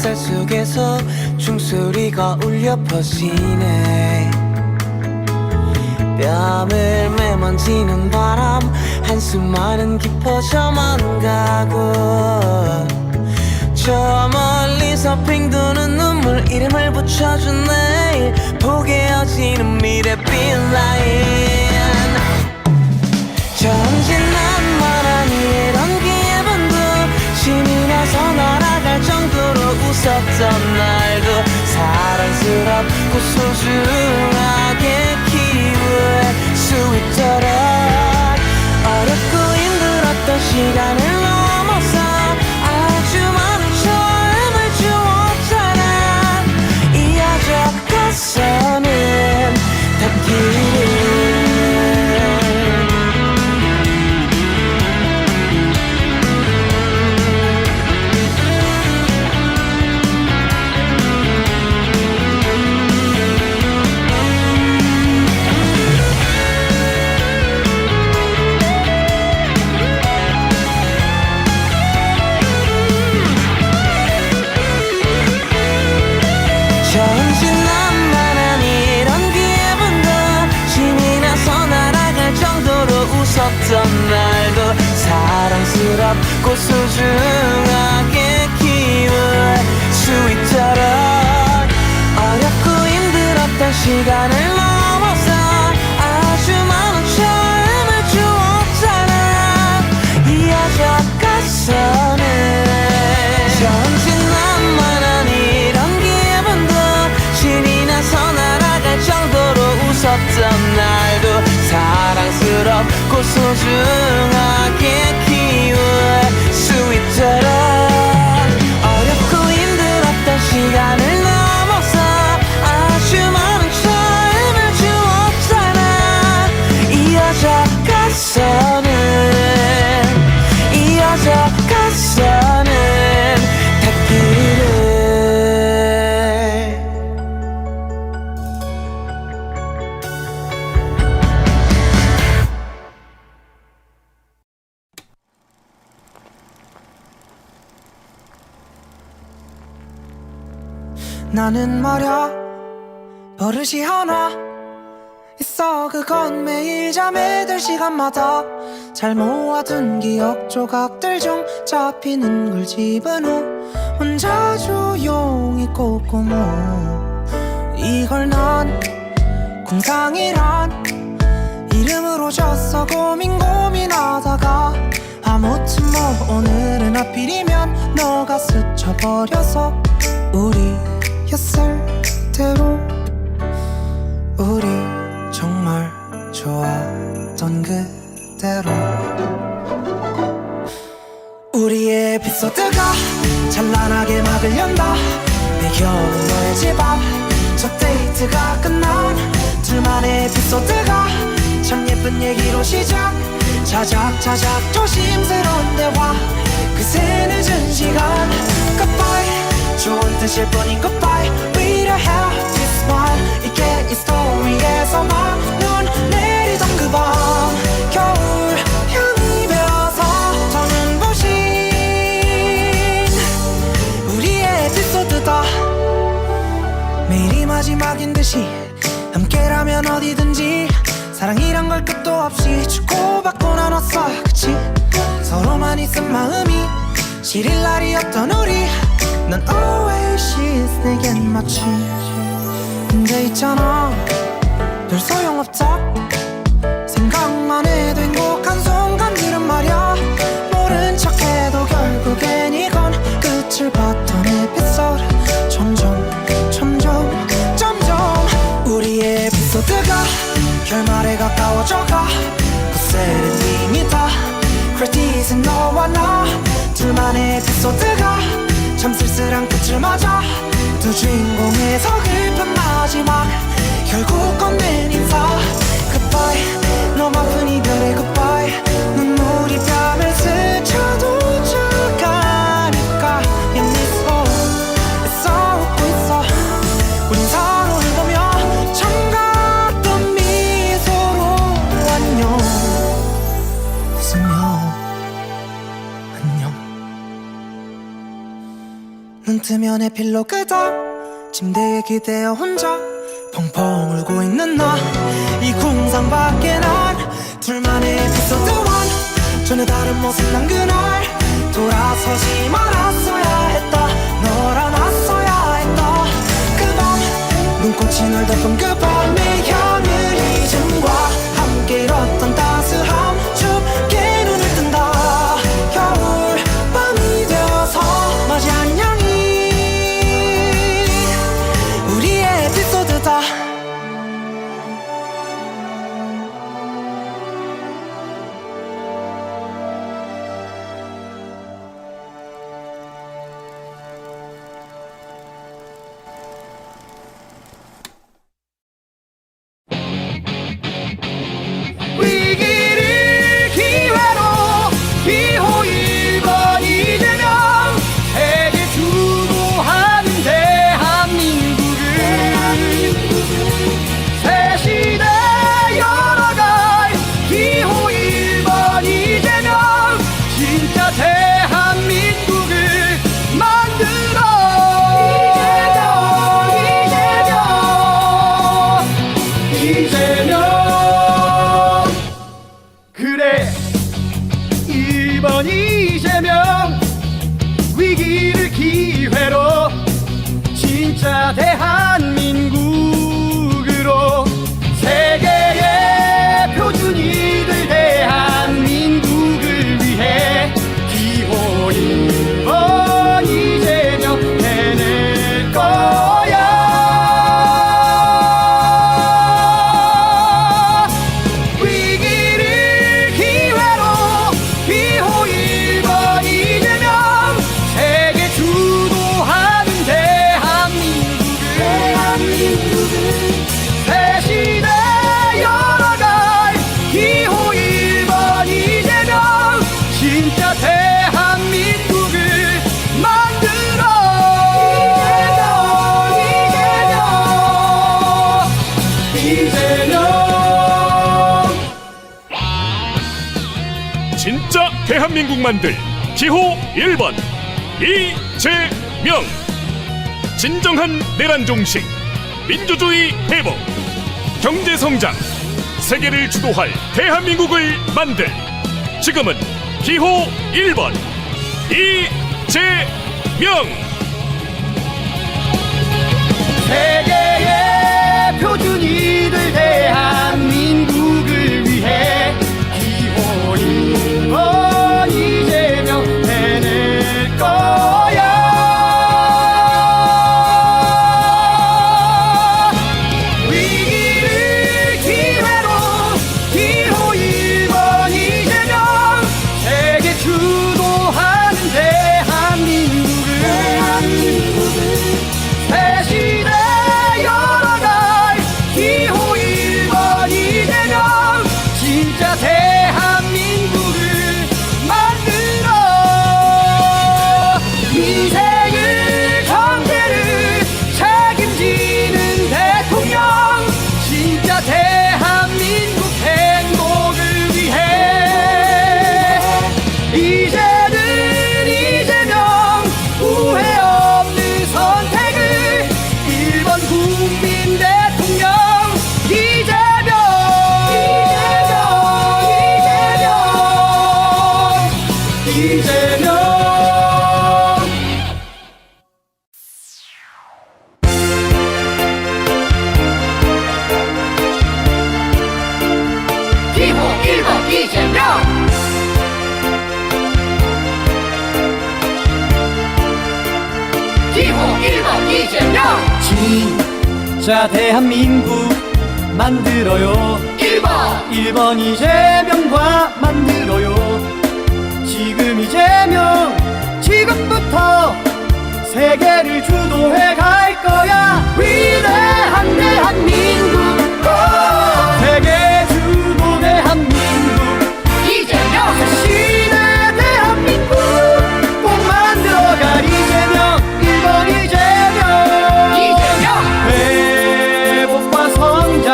햇살 속에서 종소리가 울려 퍼지네. 뺨을 매만지는 바람, 한숨만은 깊어져만 가고, 저 멀리서 핑 도는 눈물, 이름을 붙여준 내일, 보게 어지는 미래 빛라인. 전진난만한 이런 기분도 신이 나서 날아갈 정도로 웃었던 날도 사랑스럽고 소중하게 키울 수 있도록 어렵고 힘들었던 시간을 넘어서 아주 많은 처음을 주었잖아. 이어져 가서는 닿기를. 웃었던 날도 사랑스럽고 소중하게 키울 수 있도록 어렵고 힘들었던 시간을 넘어서 아주 많은 처음을 주었잖아. 이어져 가서는 전진난만한 이런 기분도 신이 나서 날아갈 정도로 웃었던 날도 사랑스럽고 소중하게 키울 수 있도록 어렵고 힘들었던 시간을 넘어서 아주 많은 처음을 주었잖아. 이어져 가서는 닿기를. 나는 말야 버릇이 하나 있어. 그건 매일 잠에 들 시간마다 잘 모아둔 기억 조각들 중 잡히는 걸 집은 후 혼자 조용히 꼼꼼히 이걸 난 공상이란 이름으로 줬어. 고민하다가 아무튼 뭐 오늘은 하필이면 너가 스쳐버려서 우리 였을 대로 우리 정말 좋았던 그대로 우리의 에피소드가 찬란하게 막을 연다. 내 겨울 너의 집 앞 첫 데이트가 끝난 둘만의 에피소드가 참 예쁜 얘기로 시작. 자작자작 조심스러운 대화 그새 늦은 시간 Goodbye 좋은 뜻일 뿐인 goodbye. We don't have this one. 이게 이 스토리에서만 눈 내리던 그 밤 겨울 향이 배어서 더는 부신 우리의 에피소드다. 매일이 마지막인 듯이 함께라면 어디든지 사랑이란 걸 끝도 없이 주고받고 나눴어. 그치 서로만 있은 마음이 시릴 날이었던 우리. 난 oasis 내겐 마치 근데 있잖아 별 소용없다. 생각만 해도 행복한 순간들은 말야 모른 척해도 결국엔 이건 끝을 봤던 에피소드. 점점 우리의 에피소드가 결말에 가까워져가 굿셀은 이미 다 크레딧은 너와 나 둘만의 에피소드가 참 쓸쓸한 끝을 맞아. 두 주인공의 서글픈 마지막 결국 건넨 인사 Goodbye 너무 아픈 이별의 goodbye. 눈물이 뺨을 스쳐도 가니까 내 미소 애써 웃고 있어. 우린 서로를 보며 정갔던 미소로 안녕 웃으며 안녕. 넌 뜨면 에필로그다. 침대에 기대어 혼자 펑펑 울고 있는 나. 이 궁상 밖에 난 둘만의 에피소드 1. 전혀 다른 모습 난 그날 돌아서지 말았어야 했다. 널 안았어야 했다. 그 밤 눈꽃이 널 덮은 그 밤의 하늘 이즘과 함께 잃었던 따스함 춥게 눈을 뜬다. 겨울 밤이 되어서 맞이 안녕이 우리의 에피소드다. 위기를 기회로 기호 1번 이재명. 세계 주도하는 대한민국을 새 시대 열어갈 기호 1번 이재명. 진짜 대한민국을 만들어. 이재명 그래 1번 이재명. 위기를 기회로 진짜 대한민국으로 세계의 표준이들 대한민국을 위해 기호 1번 이재명 해낼 거야. 위기를 기회로 기호 1번 이재명. 세계 주도하는 대한민국을 새 시대 열어갈 기호 1번 이재명. 진짜 대한민국을 만들어. 이재명 진짜 대한민국 만들 기호 1번 이재명. 진정한 내란 종식, 민주주의 회복, 경제 성장, 세계를 주도할 대한민국을 만들. 지금은 기호 1번 이재명. 세계의 표준이들 대한민국을 위해 기호 1번 이재명 해낼 거야. 위기를 기회로 기호 1번 이재명. 세계 주도하는 대한민국을 새 시대 열어갈 기호 1번 이재명. 진짜 대한민국을 만들어. 민생을 경제를 책임지는 대통령. 진짜 대한민국 행복을 위해 이제는 이재명. 후회 없는 선택을 1번 국민 대통령 이재명. 이재명 기호 1번 이재명. 기호 1번 이재명. 진짜 대한민국 만들어요. 1번 이재명과 만들어요. 지금 이재명 지금부터 세계를 주도해 갈 거야. 위대한 대한민국 세계 주도 대한민국 이재명. 새 시대 대한민국 꼭 만들어갈 이재명. 1번 이재명. 회복과 성장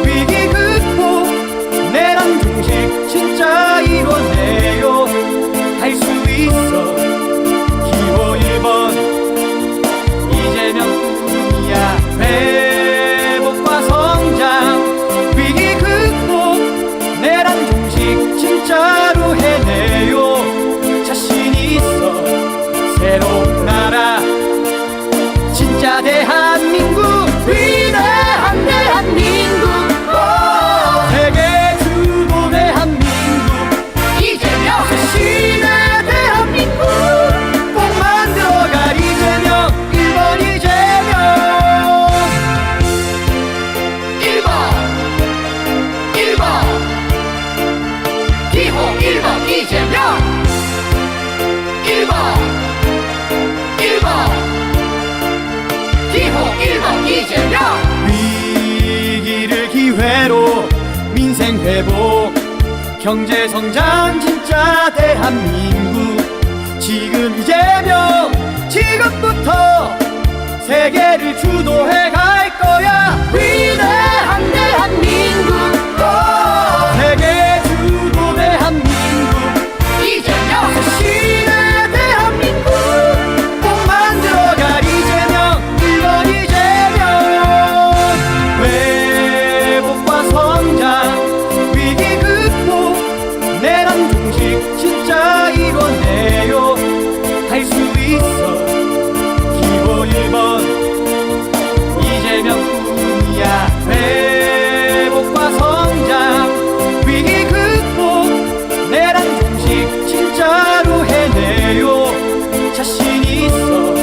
위기 극복 내란 종식 진짜 이뤄내요. 할 수 있어 기호 1번 진짜 대한민국 위대한 대한민국 세계 주도 대한민국 이재명 신의 대한민국 꼭 만들어갈 이재명 1번 이재명 1번 기호 1번 이재명 1번 기호 1번 이재명 위기를 기회로 민생 회복 경제 성장 진짜 대한민국 지금 이재명 지금부터 세계를 주도해 갈 거야 위대한 대한민국 세계 주도 대한민국 이재명 신의 대한민국 꼭 만들어갈 이재명 1번 이재명 회복과 성장 위기 극복 내란 종식 진짜 이뤄내요 할 수 있어 기호 1번 이재명뿐이야 회복과 성장 위기 극복 내란 종식 진짜로 해내요 자신 있어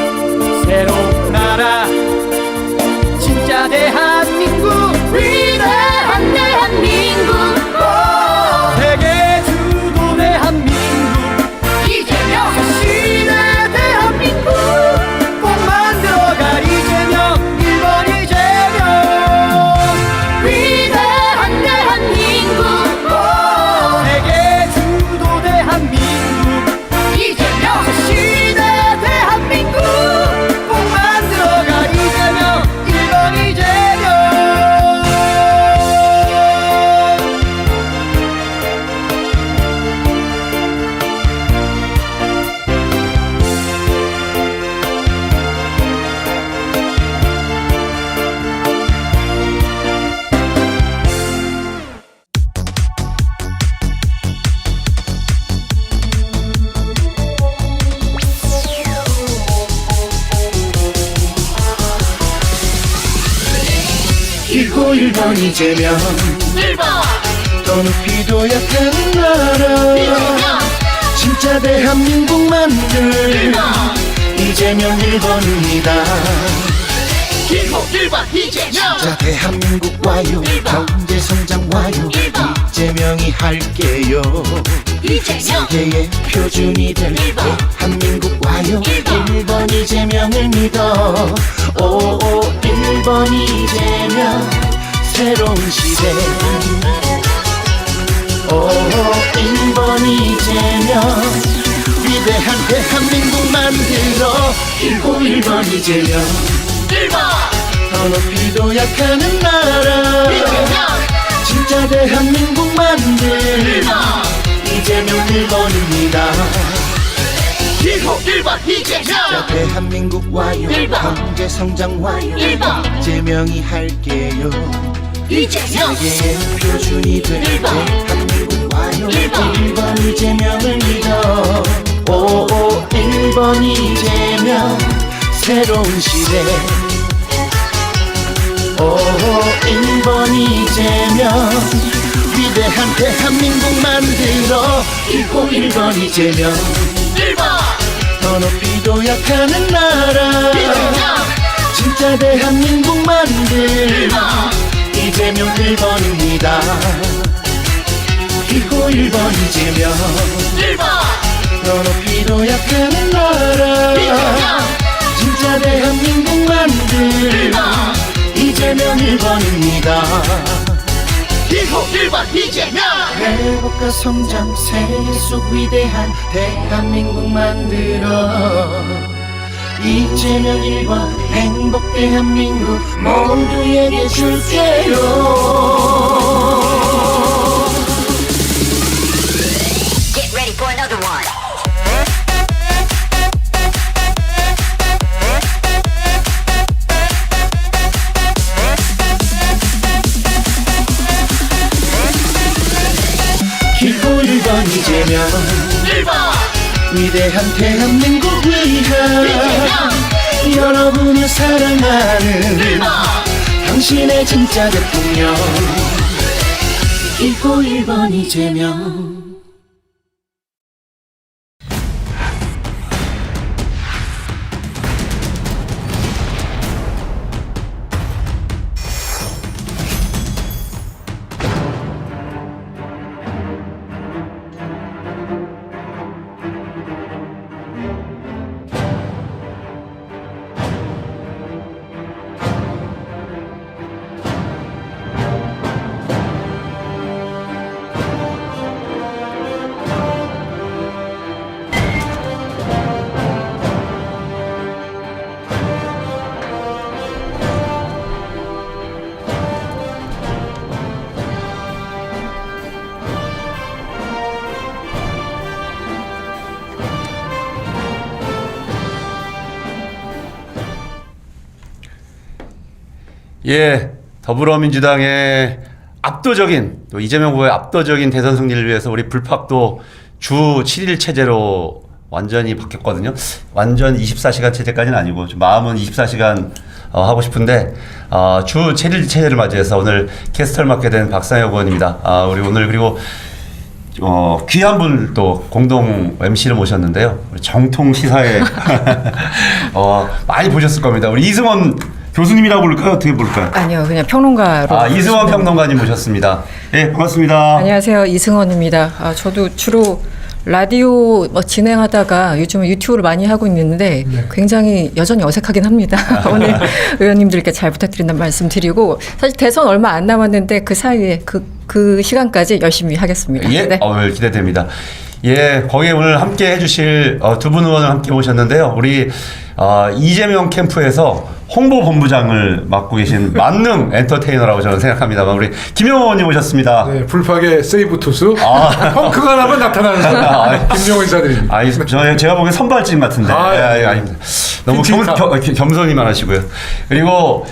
새로운 나라 진짜 대한민국 위대한 대한민국 세계 주도 대한민국 이재명 신의 대한민국 꼭 만들어갈 이재명 1번 이재명 위대한 대한민국 세계 주도 대한민국 이재명 신의 대한민국 꼭 만들어갈 이재명 1번 이재명 기호 1번 이재명 1번 더 높이도 약한 나라 이재명 진짜 대한민국 만들 1번 이재명 1번입니다 기호 1번 이재명 자 대한민국 와요 경제 성장 와요 이재명이 할게요 이재명 세계의 표준이 될 대한민국 와요 1번 이재명을 믿어 오 1번 이재명 새로운 시대 오 1번 이재명 위대한 대한민국 만들어 기호 1번 이재명 1번 더 높이도 약하는 나라 이재명 진짜 대한민국 만들 1번 이재명 1번입니다 기호 1번 이재명 자 대한민국 와요 경제 성장 와요 이재명이 할게요 이재명 세계의 표준이 될 대한민국 와요 1번 이재명을 믿어 오 1번 이재명 새로운 시대 오 1번 이재명 위대한 대한민국 만들어 기호 1번 이재명 1번 더 높이도 약하는 나라 이재명 진짜 대한민국 만들 1번 이재명 1번입니다 기호 1번 이재명 1번 더 높이도 약하는 나라 이재명 진짜 대한민국 만들 1번 이재명 1번입니다 기호 1번 이재명 회복과 성장 세계 속 위대한 대한민국 만들어 이재명 1번 행복 대한민국 모두에게 줄게요 Get ready for another one. 기호 1번 이재명 1번 위대한 대한민국 위한 여러분을 사랑하는 당신의 진짜 대통령 기호 1번 이재명. 예, 더불어민주당의 압도적인 또 이재명 후보의 압도적인 대선 승리를 위해서 우리 불팍도 주 7일 체제로 완전히 바뀌었거든요. 완전 24시간 체제까지는 아니고 좀 마음은 24시간 하고 싶은데 주 7일 체제를 맞이해서 오늘 캐스터를 맡게 된 박상혁 의원입니다. 우리 오늘 그리고 귀한 분을 또 공동 MC를 모셨는데요. 우리 정통 시사에 많이 보셨을 겁니다. 우리 이승원 교수님이라고 부를까요? 어떻게 부를까요? 아니요, 그냥 평론가로. 이승원 평론가님 모셨습니다. 예, 반갑습니다. 안녕하세요, 이승원입니다. 저도 주로 라디오 진행하다가 요즘은 유튜브를 많이 하고 있는데 굉장히 여전히 어색하긴 합니다. 오늘 의원님들께 잘 부탁드린다는 말씀 드리고 사실 대선 얼마 안 남았는데 그 사이에 그 시간까지 열심히 하겠습니다. 예, 네. 기대됩니다. 예, 거기에 오늘 함께 해주실 두 분 의원을 함께 모셨는데요. 우리 이재명 캠프에서 홍보본부장을 맡고 계신 만능 엔터테이너라고 저는 생각합니다만 우리 김용호 의원님 모셨습니다. 네, 불팍의 세이브 투수 펑크가 나면 나타나는 사람 김용호 인사드립니다. 제가 보기엔 선발진 같은데 아닙니다. 너무 겸손히만 하시고요. 그리고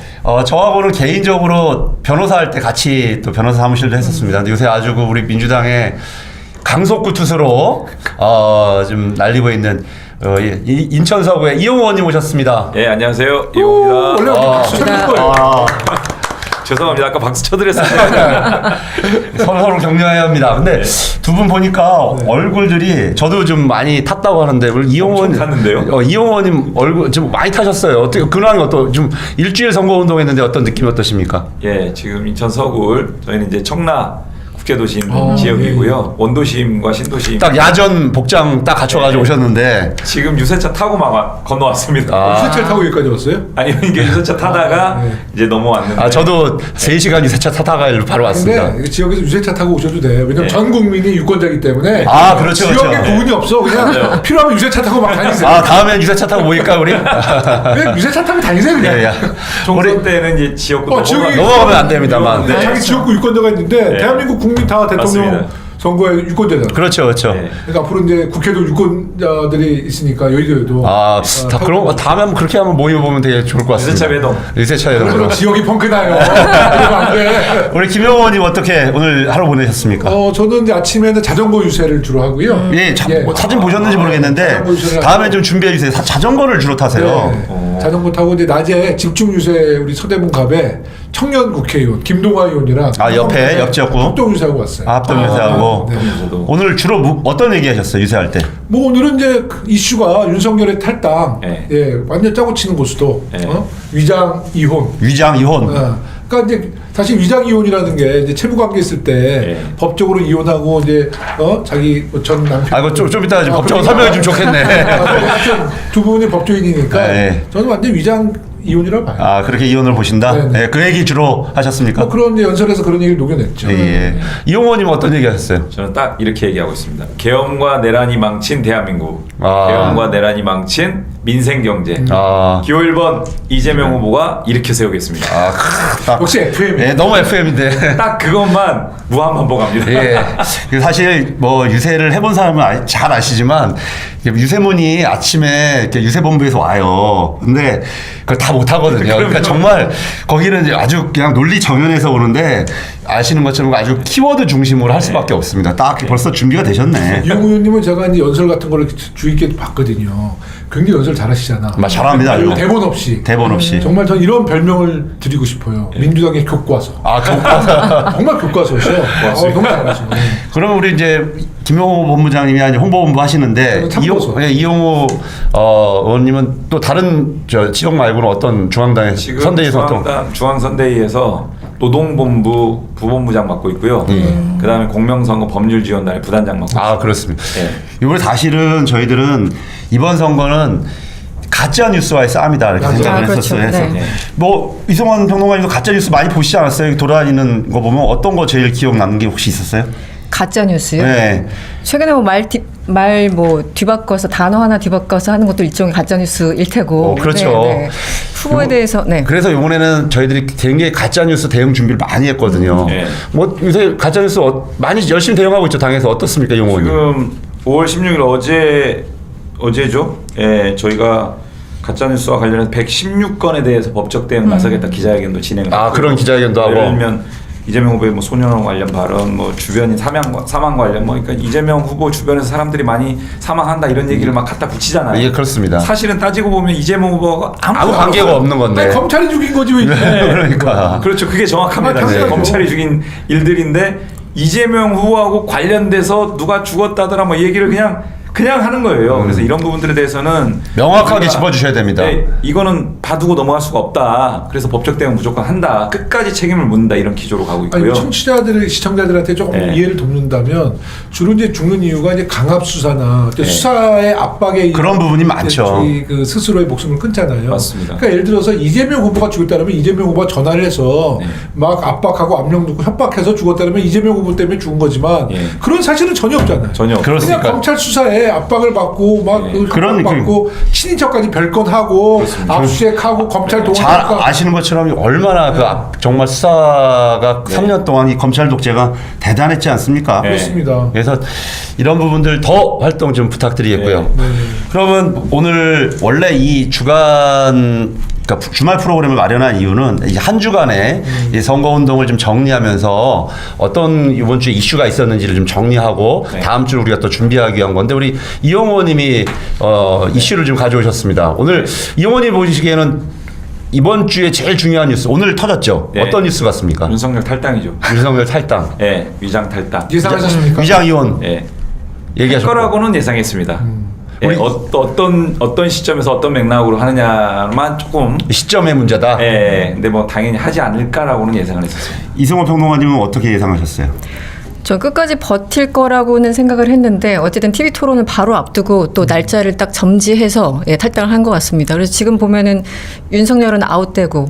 저하고는 개인적으로 변호사 할 때 같이 또 변호사 사무실도 했었습니다. 근데 요새 아주 우리 민주당의 강속구 투수로 좀 날리고 있는 인천 서구의 이용호 의원님 오셨습니다. 예, 안녕하세요. 이용호입니다. 원래 박수 쳐드릴 거예요. 죄송합니다. 아까 박수 쳐드렸습니다. 서로 격려해야 합니다. 근데 두 분 보니까 얼굴들이 저도 좀 많이 탔다고 하는데 오늘 이용호 탔는데요? 이용호 의원님 얼굴 좀 많이 타셨어요. 어떻게 근황이 좀 일주일 선거 운동했는데 어떤 느낌이 어떠십니까? 예, 지금 인천 서구 저희는 이제 청라 국제도심 지역이고요. 원도심과 신도심 딱 야전 복장 딱 갖춰가지고 오셨는데 지금 유세차 타고 막 건너왔습니다. 유세차를 타고 여기까지 왔어요? 아니요, 이게 유세차 타다가 이제 넘어왔는데. 저도 3시간 유세차 타다가 일로 바로 왔습니다. 근데 지역에서 유세차 타고 오셔도 돼. 왜냐면 전 국민이 유권자이기 때문에 그렇죠, 지역에 그렇죠. 구분이 없어. 그냥 필요하면 유세차 타고 막 다니세요. 다음엔 유세차 타고 모일까 우리? 그냥 유세차 타고 다니세요 그냥. 총선 때는 이제 지역구 넘어가면 안 됩니다만. 자기 지역구 유권자가 있는데 대한민국 국민 다 대통령 맞습니다. 선거의 유권자잖아요. 그렇죠. 그러니까 앞으로 이제 국회도 유권자들이 있으니까 여의도에도 그럼 다음에 한번 그렇게 한번 모여보면 되게 좋을 것 같습니다. 유세차 그럼 회동. 지역이 펑크나요. 그러면 안 돼. 우리 김 의원님 어떻게 오늘 하루 보내셨습니까? 저는 이제 아침에는 자전거 유세를 주로 하고요. 사진 보셨는지 모르겠는데 다음에 좀 준비해 주세요. 자전거를 주로 타세요. 자전거 타고 이제 낮에 집중 유세 우리 서대문 갑에 청년 국회의원 김동화 의원이랑 옆에 옆 지역구 합동 유세하고 왔어요. 합동 유세하고 네. 오늘 주로 어떤 얘기 하셨어요? 유세할 때? 뭐 오늘은 이제 이슈가 윤석열의 탈당, 완전 짜고 치는 고수도, 위장 이혼. 그러니까 이제 사실 위장 이혼이라는 게 이제 채무 관계 있을 때 법적으로 이혼하고 이제 자기 전 남편. 좀 이따 법적으로 설명해 주면 좋겠네. 두 분이 법조인이니까 저는 완전 위장 이혼이라고 봐요. 그렇게 이혼을 보신다? 네, 그 얘기 주로 하셨습니까? 그런 연설에서 그런 얘기를 녹여냈죠. 이용호님 어떤 얘기 하셨어요? 저는 딱 이렇게 얘기하고 있습니다. 계엄과 내란이 망친 대한민국, 계엄과 내란이 망친 민생경제. 기호 1번 이재명 후보가 이렇게 세우겠습니다. 역시 FM. 네, 너무 FM인데. 딱 그것만 무한반복합니다. 사실 뭐 유세를 해본 사람은 잘 아시지만 유세문이 아침에 이렇게 유세본부에서 와요. 근데 그걸 다 못하거든요. 그러니까 정말 거기는 아주 그냥 논리 정연해서 오는데 아시는 것처럼 아주 키워드 중심으로 할 수밖에 없습니다. 딱 벌써 준비가 되셨네. 이용 의원님은 제가 이제 연설 같은 걸 주의 깊게 봤거든요. 굉장히 연설 잘하시잖아. 잘합니다. 이거. 대본 없이. 대본 없이. 정말 전 이런 별명을 드리고 싶어요. 민주당의 교과서. 교과서. 정말 교과서죠. 너무 잘하시네. 그럼 우리 이제 김용호 본부장님이 아니 홍보본부 하시는데 이용호 의원님은 또 다른 지역 말고는 어떤 중앙당에 선대위에서 중앙선대위에서 노동본부 부본부장 맡고 있고요. 그다음에 공명선거 법률지원단의 부단장 맡고 있습니다. 그렇습니다. 이번에 사실은 저희들은 이번 선거는 가짜 뉴스와의 싸움이다 이렇게 생각을 했었어요. 그렇죠. 그래서 뭐 이성원 평론가님도 가짜 뉴스 많이 보시지 않았어요? 돌아다니는 거 보면 어떤 거 제일 기억 남는 게 혹시 있었어요? 가짜 뉴스요? 네. 최근에 뭐 말 뒤바꿔서 단어 하나 뒤바꿔서 하는 것도 일종의 가짜 뉴스일 테고. 그렇죠. 후보에 대해서 그래서 이번에는 저희들이 굉장히 가짜 뉴스 대응 준비를 많이 했거든요. 뭐 요새 가짜 뉴스 많이 열심히 대응하고 있죠. 당에서 어떻습니까, 용호 의원님? 지금 5월 16일 어제죠. 저희가 가짜 뉴스와 관련해서 116건에 대해서 법적 대응 나서겠다 기자회견도 진행을 했고. 그런 기자회견도 하고. 예를 들면 이재명 후보의 뭐 소년 관련 발언, 뭐 주변인 사망 관련 그러니까 이재명 후보 주변에서 사람들이 많이 사망한다 이런 얘기를 막 갖다 붙이잖아요. 예, 그렇습니다. 사실은 따지고 보면 이재명 후보가 아무 관계가 없는 건데. 검찰이 죽인 거지 왜? 그러니까. 그렇죠. 그게 정확합니다. 검찰이 죽인 일들인데 이재명 후보하고 관련돼서 누가 죽었다더라 뭐 얘기를 그냥 하는 거예요. 그래서 이런 부분들에 대해서는 명확하게 짚어주셔야 됩니다. 이거는 봐두고 넘어갈 수가 없다. 그래서 법적 대응 무조건 한다. 끝까지 책임을 묻는다. 이런 기조로 가고 있고요. 시청자들한테 조금 이해를 돕는다면 주로 이제 죽는 이유가 이제 강압 수사나 수사의 압박에 그런 부분이 많죠. 그 스스로의 목숨을 끊잖아요. 맞습니다. 그러니까 예를 들어서 이재명 후보가 죽었다면 이재명 후보가 전화를 해서 막 압박하고 압력 넣고 협박해서 죽었다면 이재명 후보 때문에 죽은 거지만 그런 사실은 전혀 없잖아요. 전혀 그렇습니까? 그냥 검찰 수사에 압박을 받고 막 협박받고 친인척까지 별건하고 압수수색하고 검찰 잘 동원하니까 아시는 것처럼 얼마나 정말 수사가 3년 동안 이 검찰 독재가 대단했지 않습니까? 그렇습니다. 그래서 이런 부분들 더 활동 좀 부탁드리겠고요. 그러면 오늘 원래 이 그러니까 주말 프로그램을 마련한 이유는 이제 한 주간의 이 선거운동을 좀 정리하면서 어떤 이번 주에 이슈가 있었는지를 좀 정리하고 다음 주를 우리가 또 준비하기 위한 건데 우리 이용호 의원님이 이슈를 좀 가져오셨습니다. 오늘 이용호 의원님 보시기에는 이번 주에 제일 중요한 뉴스 오늘 터졌죠? 어떤 뉴스 같습니까? 윤석열 탈당이죠. 윤석열 탈당. 위장 탈당. 예상하셨습니까? 위장 이혼. 얘기하셨고. 거라고는 예상했습니다. 어떤 시점에서 어떤 맥락으로 하느냐만 조금 시점의 문제다. 근데 뭐 당연히 하지 않을까라고는 예상을 했었어요. 이승호 평론가님은 어떻게 예상하셨어요? 저 끝까지 버틸 거라고는 생각을 했는데 어쨌든 TV 토론을 바로 앞두고 또 날짜를 딱 점지해서 탈당을 한 것 같습니다. 그래서 지금 보면은 윤석열은 아웃되고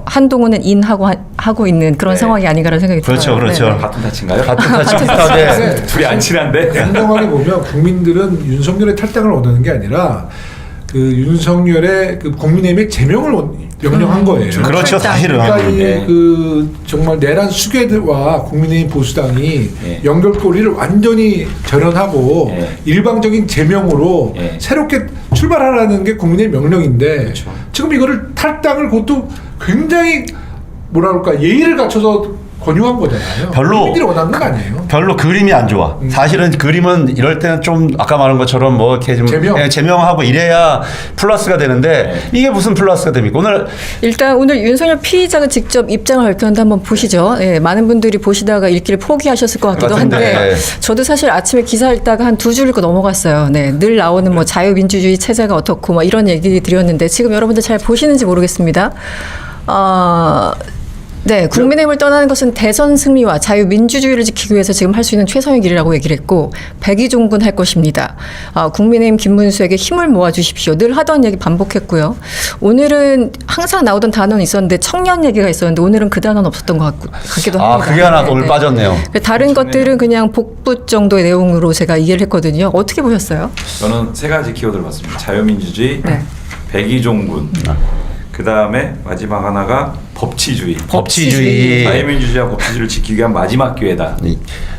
한동훈은 인하고 있는 그런 상황이 아닌가라는 생각이 들어요. 그렇죠. 같은 타치인가요? 같은 타치 비슷하게 둘이 안 친한데. 공정하게 보면 국민들은 윤석열의 탈당을 원하는 게 아니라 그 윤석열의 그 국민의힘의 제명을 명령한 거예요. 그렇죠, 사실은. 그러니까 그 정말 내란 수괴들과 국민의힘 보수당이 연결고리를 완전히 절연하고 일방적인 제명으로 새롭게 출발하라는 게 국민의 명령인데 지금 이거를 탈당을 그것도 굉장히 뭐랄까 예의를 갖춰서 권유한 거잖아요. 국민들이 원하는 건 아니에요. 별로 그림이 안 좋아. 사실은 그림은 이럴 때는 좀 아까 말한 것처럼 뭐 이렇게 좀 제명하고 이래야 플러스가 되는데 이게 무슨 플러스가 됩니까? 오늘 윤석열 피의자가 직접 입장을 밝혔는데 한번 보시죠. 많은 분들이 보시다가 읽기를 포기하셨을 것 같기도 한데 저도 사실 아침에 기사 읽다가 한 두 줄 읽고 넘어갔어요. 늘 나오는 뭐 자유민주주의 체제가 어떻고 뭐 이런 얘기 드렸는데 지금 여러분들 잘 보시는지 모르겠습니다. 국민의힘을 떠나는 것은 대선 승리와 자유민주주의를 지키기 위해서 지금 할 수 있는 최선의 길이라고 얘기를 했고 백의종군할 것입니다. 국민의힘 김문수에게 힘을 모아주십시오. 늘 하던 얘기 반복했고요. 오늘은 항상 나오던 단어는 있었는데 청년 얘기가 있었는데 오늘은 그 단어는 없었던 것 같기도 합니다. 그게 하나 오늘 빠졌네요. 다른 것들은 그냥 복붙 정도의 내용으로 제가 이해를 했거든요. 어떻게 보셨어요? 저는 세 가지 키워드를 봤습니다. 자유민주주의, 백의종군, 그 다음에 마지막 하나가 법치주의. 법치주의. 자유민주주의와 법치주의를 지키기 위한 마지막 기회다.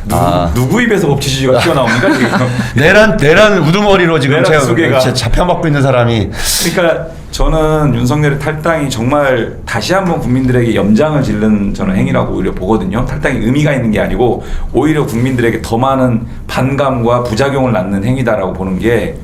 아. 누구 입에서 법치주의가 튀어나옵니까 지금? 내란 우두머리로 지금 내란 제가 수개가. 잡혀먹고 있는 사람이. 그러니까 저는 윤석열의 탈당이 정말 다시 한번 국민들에게 염장을 지른 저는 행위라고 오히려 보거든요. 탈당이 의미가 있는 게 아니고 오히려 국민들에게 더 많은 반감과 부작용을 낳는 행위다라고 보는 게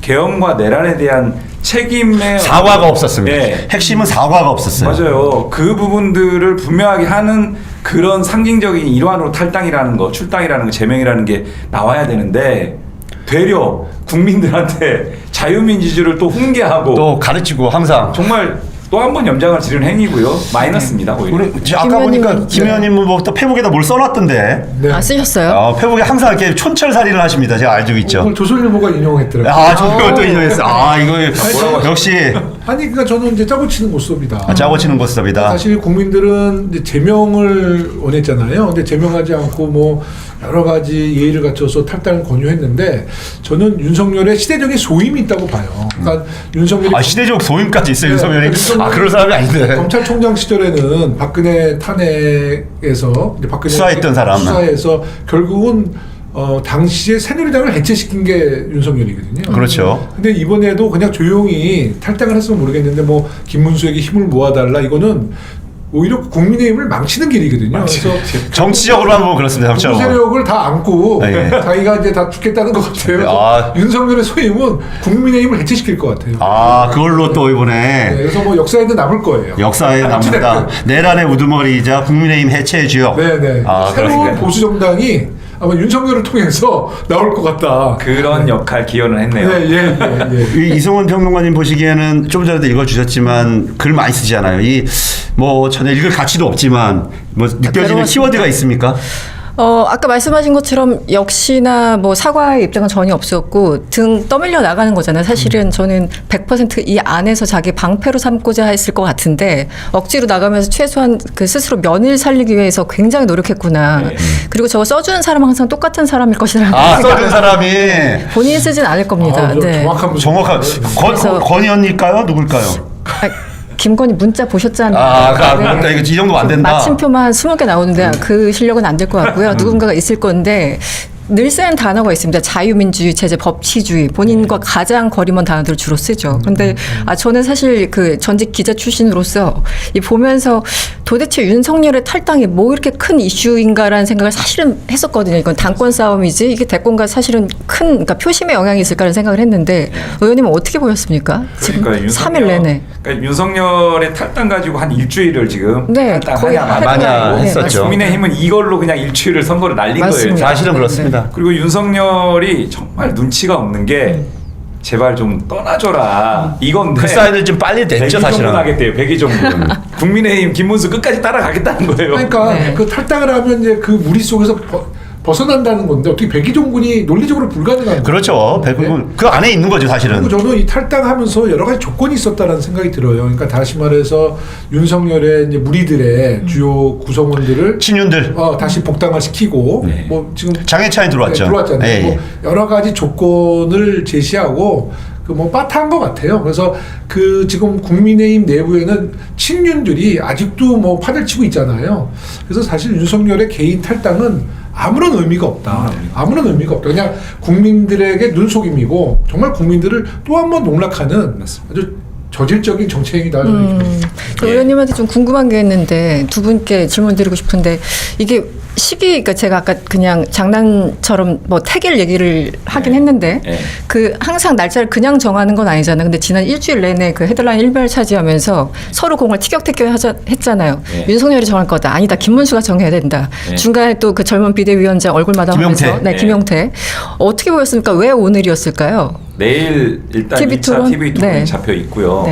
계엄과 내란에 대한 책임의 사과가 없었습니다. 네. 핵심은 사과가 없었어요. 맞아요. 그 부분들을 분명하게 하는 그런 상징적인 일환으로 탈당이라는 거, 출당이라는 거, 제명이라는 게 나와야 되는데 되려 국민들한테 자유민주주의를 또 훈계하고 또 가르치고 항상 정말 또 한 번 염장을 지르는 행위고요. 마이너스입니다. 오히려. 우리 아까 보니까 김 의원님 뭐또 페북에다 뭘 써놨던데. 네. 아 쓰셨어요? 페북에 항상 이렇게 촌철살인을 하십니다. 제가 알고 있죠. 오늘 조선일보가 인용했더라고요. 아, 저거 또 인용했어. 아, 이거 역시 아니 그러니까 저는 이제 짜고 치는 모습이다. 짜고 치는 모습이다. 사실 국민들은 이제 제명을 원했잖아요. 근데 제명하지 않고 뭐 여러 가지 예의를 갖춰서 탈당을 권유했는데 저는 윤석열의 시대적인 소임이 있다고 봐요. 그러니까 윤석열이 시대적 소임까지 있어요. 네, 윤석열이. 윤석열이 그런 사람이 아닌데. 검찰총장 시절에는 박근혜 탄핵에서 이제 박근혜 수사했던 사람. 수사에서 결국은 당시에 새누리당을 해체시킨 게 윤석열이거든요. 그렇죠. 근데 이번에도 그냥 조용히 탈당을 했으면 모르겠는데 뭐 김문수에게 힘을 모아달라 이거는 오히려 국민의힘을 망치는 길이거든요. 그래서 정치적으로만 보면 그렇습니다. 정부 세력을 다 안고 네. 자기가 이제 다 죽겠다는 것 같아요. 윤석열의 소임은 국민의힘을 해체시킬 것 같아요. 그걸로 또 이번에 네, 그래서 뭐 역사에도 남을 거예요. 역사에 남는다. 내란의 우두머리이자 국민의힘 해체 주역. 네네. 새로운 보수 정당이 아마 윤석열을 통해서 나올 것 같다. 그런 역할 기여는 했네요. 예. 이승원 평론가님 보시기에는 좀 전에도 읽어주셨지만 글 많이 쓰잖아요. 전혀 읽을 가치도 없지만 느껴지는 키워드가 있습니까? 아까 말씀하신 것처럼 역시나 뭐 사과의 입장은 전혀 없었고 등 떠밀려 나가는 거잖아요. 사실은 저는 100% 이 안에서 자기 방패로 삼고자 했을 것 같은데 억지로 나가면서 최소한 그 스스로 면을 살리기 위해서 굉장히 노력했구나. 그리고 저거 써주는 사람은 항상 똑같은 사람일 것이라는 써주는 사람이 본인이 쓰진 않을 겁니다. 네. 정확한 건의원일까요? 누굴까요? 김건희 문자 보셨잖아요. 이거 이 정도 안 된다. 마침표만 20개 나오는데 그 실력은 안 될 것 같고요. 누군가가 있을 건데 늘 쓰는 단어가 있습니다. 자유민주주의 체제, 법치주의. 본인과 가장 거리먼 단어들을 주로 쓰죠. 그런데 저는 사실 그 전직 기자 출신으로서 보면서 도대체 윤석열의 탈당이 뭐 이렇게 큰 이슈인가라는 생각을 사실은 했었거든요. 이건 당권 싸움이지 이게 대권과 사실은 그러니까 표심에 영향이 있을까라는 생각을 했는데 의원님은 어떻게 보셨습니까? 지금 3일 내내. 그러니까 윤석열의 탈당 가지고 한 일주일을 지금 거의 탈당하냐 했었죠. 국민의힘은 이걸로 그냥 일주일을 선거를 날린 맞습니다. 거예요. 사실은 그렇습니다. 그리고 윤석열이 정말 눈치가 없는 게 제발 좀 떠나줘라 이건데 그 사인을 좀 빨리 냈죠 사실은. 하겠대요. 백의정부. 국민의힘 김문수 끝까지 따라가겠다는 거예요. 그러니까 그 탈당을 하면 이제 그 무리 속에서 벗어난다는 건데 어떻게 백의종군이 논리적으로 불가능한 그렇죠. 백의종군 그 안에 있는 거죠 사실은. 그리고 저는 이 탈당하면서 여러 가지 조건이 있었다는 생각이 들어요. 그러니까 다시 말해서 윤석열의 이제 무리들의 주요 구성원들을 친윤들 다시 복당을 시키고 뭐 지금 장해찬이 들어왔죠. 들어왔잖아요. 뭐 여러 가지 조건을 제시하고 빠타한 것 같아요. 그래서 그 지금 국민의힘 내부에는 친윤들이 아직도 뭐 판을 치고 있잖아요. 그래서 사실 윤석열의 개인 탈당은 아무런 의미가 없다. 아무런 의미가 없다. 그냥 국민들에게 눈속임이고 정말 국민들을 또 한 번 농락하는 아주 저질적인 정책이다. 의원님한테 좀 궁금한 게 있는데 두 분께 질문 드리고 싶은데 이게 그러니까 제가 아까 그냥 장난처럼 뭐 태길 얘기를 하긴 했는데 그 항상 날짜를 그냥 정하는 건 아니잖아요. 근데 지난 일주일 내내 그 헤드라인 일별 차지하면서 서로 공을 티격태격 했잖아요. 윤석열이 정할 거다. 아니다. 김문수가 정해야 된다. 중간에 또 그 젊은 비대위원장 얼굴 마다하면서 김용태. 어떻게 보였습니까? 왜 오늘이었을까요? 내일 일단 TV 2차 토론? TV 토론이 잡혀 있고요.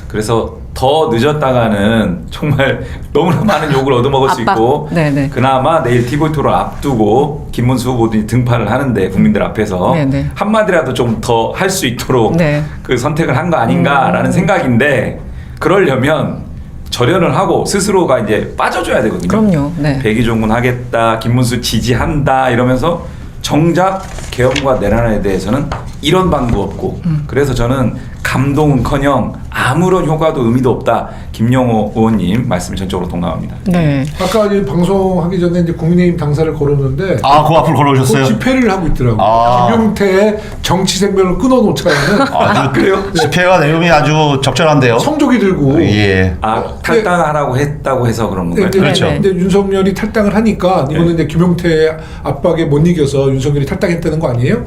그래서 더 늦었다가는 정말 너무나 많은 욕을 얻어먹을 수 있고 그나마 내일 TV 토론 앞두고 김문수 후보들이 등판을 하는데 국민들 앞에서 한마디라도 좀 더 할 수 있도록 그 선택을 한 거 아닌가라는 생각인데 그러려면 절연을 하고 스스로가 이제 빠져줘야 되거든요. 그럼요. 백의종군 하겠다, 김문수 지지한다 이러면서 정작 계엄과 내란에 대해서는 이런 방법 없고 그래서 저는 감동은커녕 아무런 효과도 의미도 없다. 김영호 의원님 말씀에 전적으로 동감합니다. 네. 아까 이제 방송하기 전에 이제 국민의힘 당사를 걸었는데 그 앞으로 걸어오셨어요? 그 집회를 하고 있더라고요. 김용태의 정치 생명을 끊어놓자는. 그래요? 집회가 내용이 아주 적절한데요. 성조기 들고. 예. 탈당하라고 했다고 해서 그런 건가요? 네, 그렇죠. 근데 윤석열이 탈당을 하니까 이거는 이제 김용태의 압박에 못 이겨서 윤석열이 탈당했다는 거 아니에요?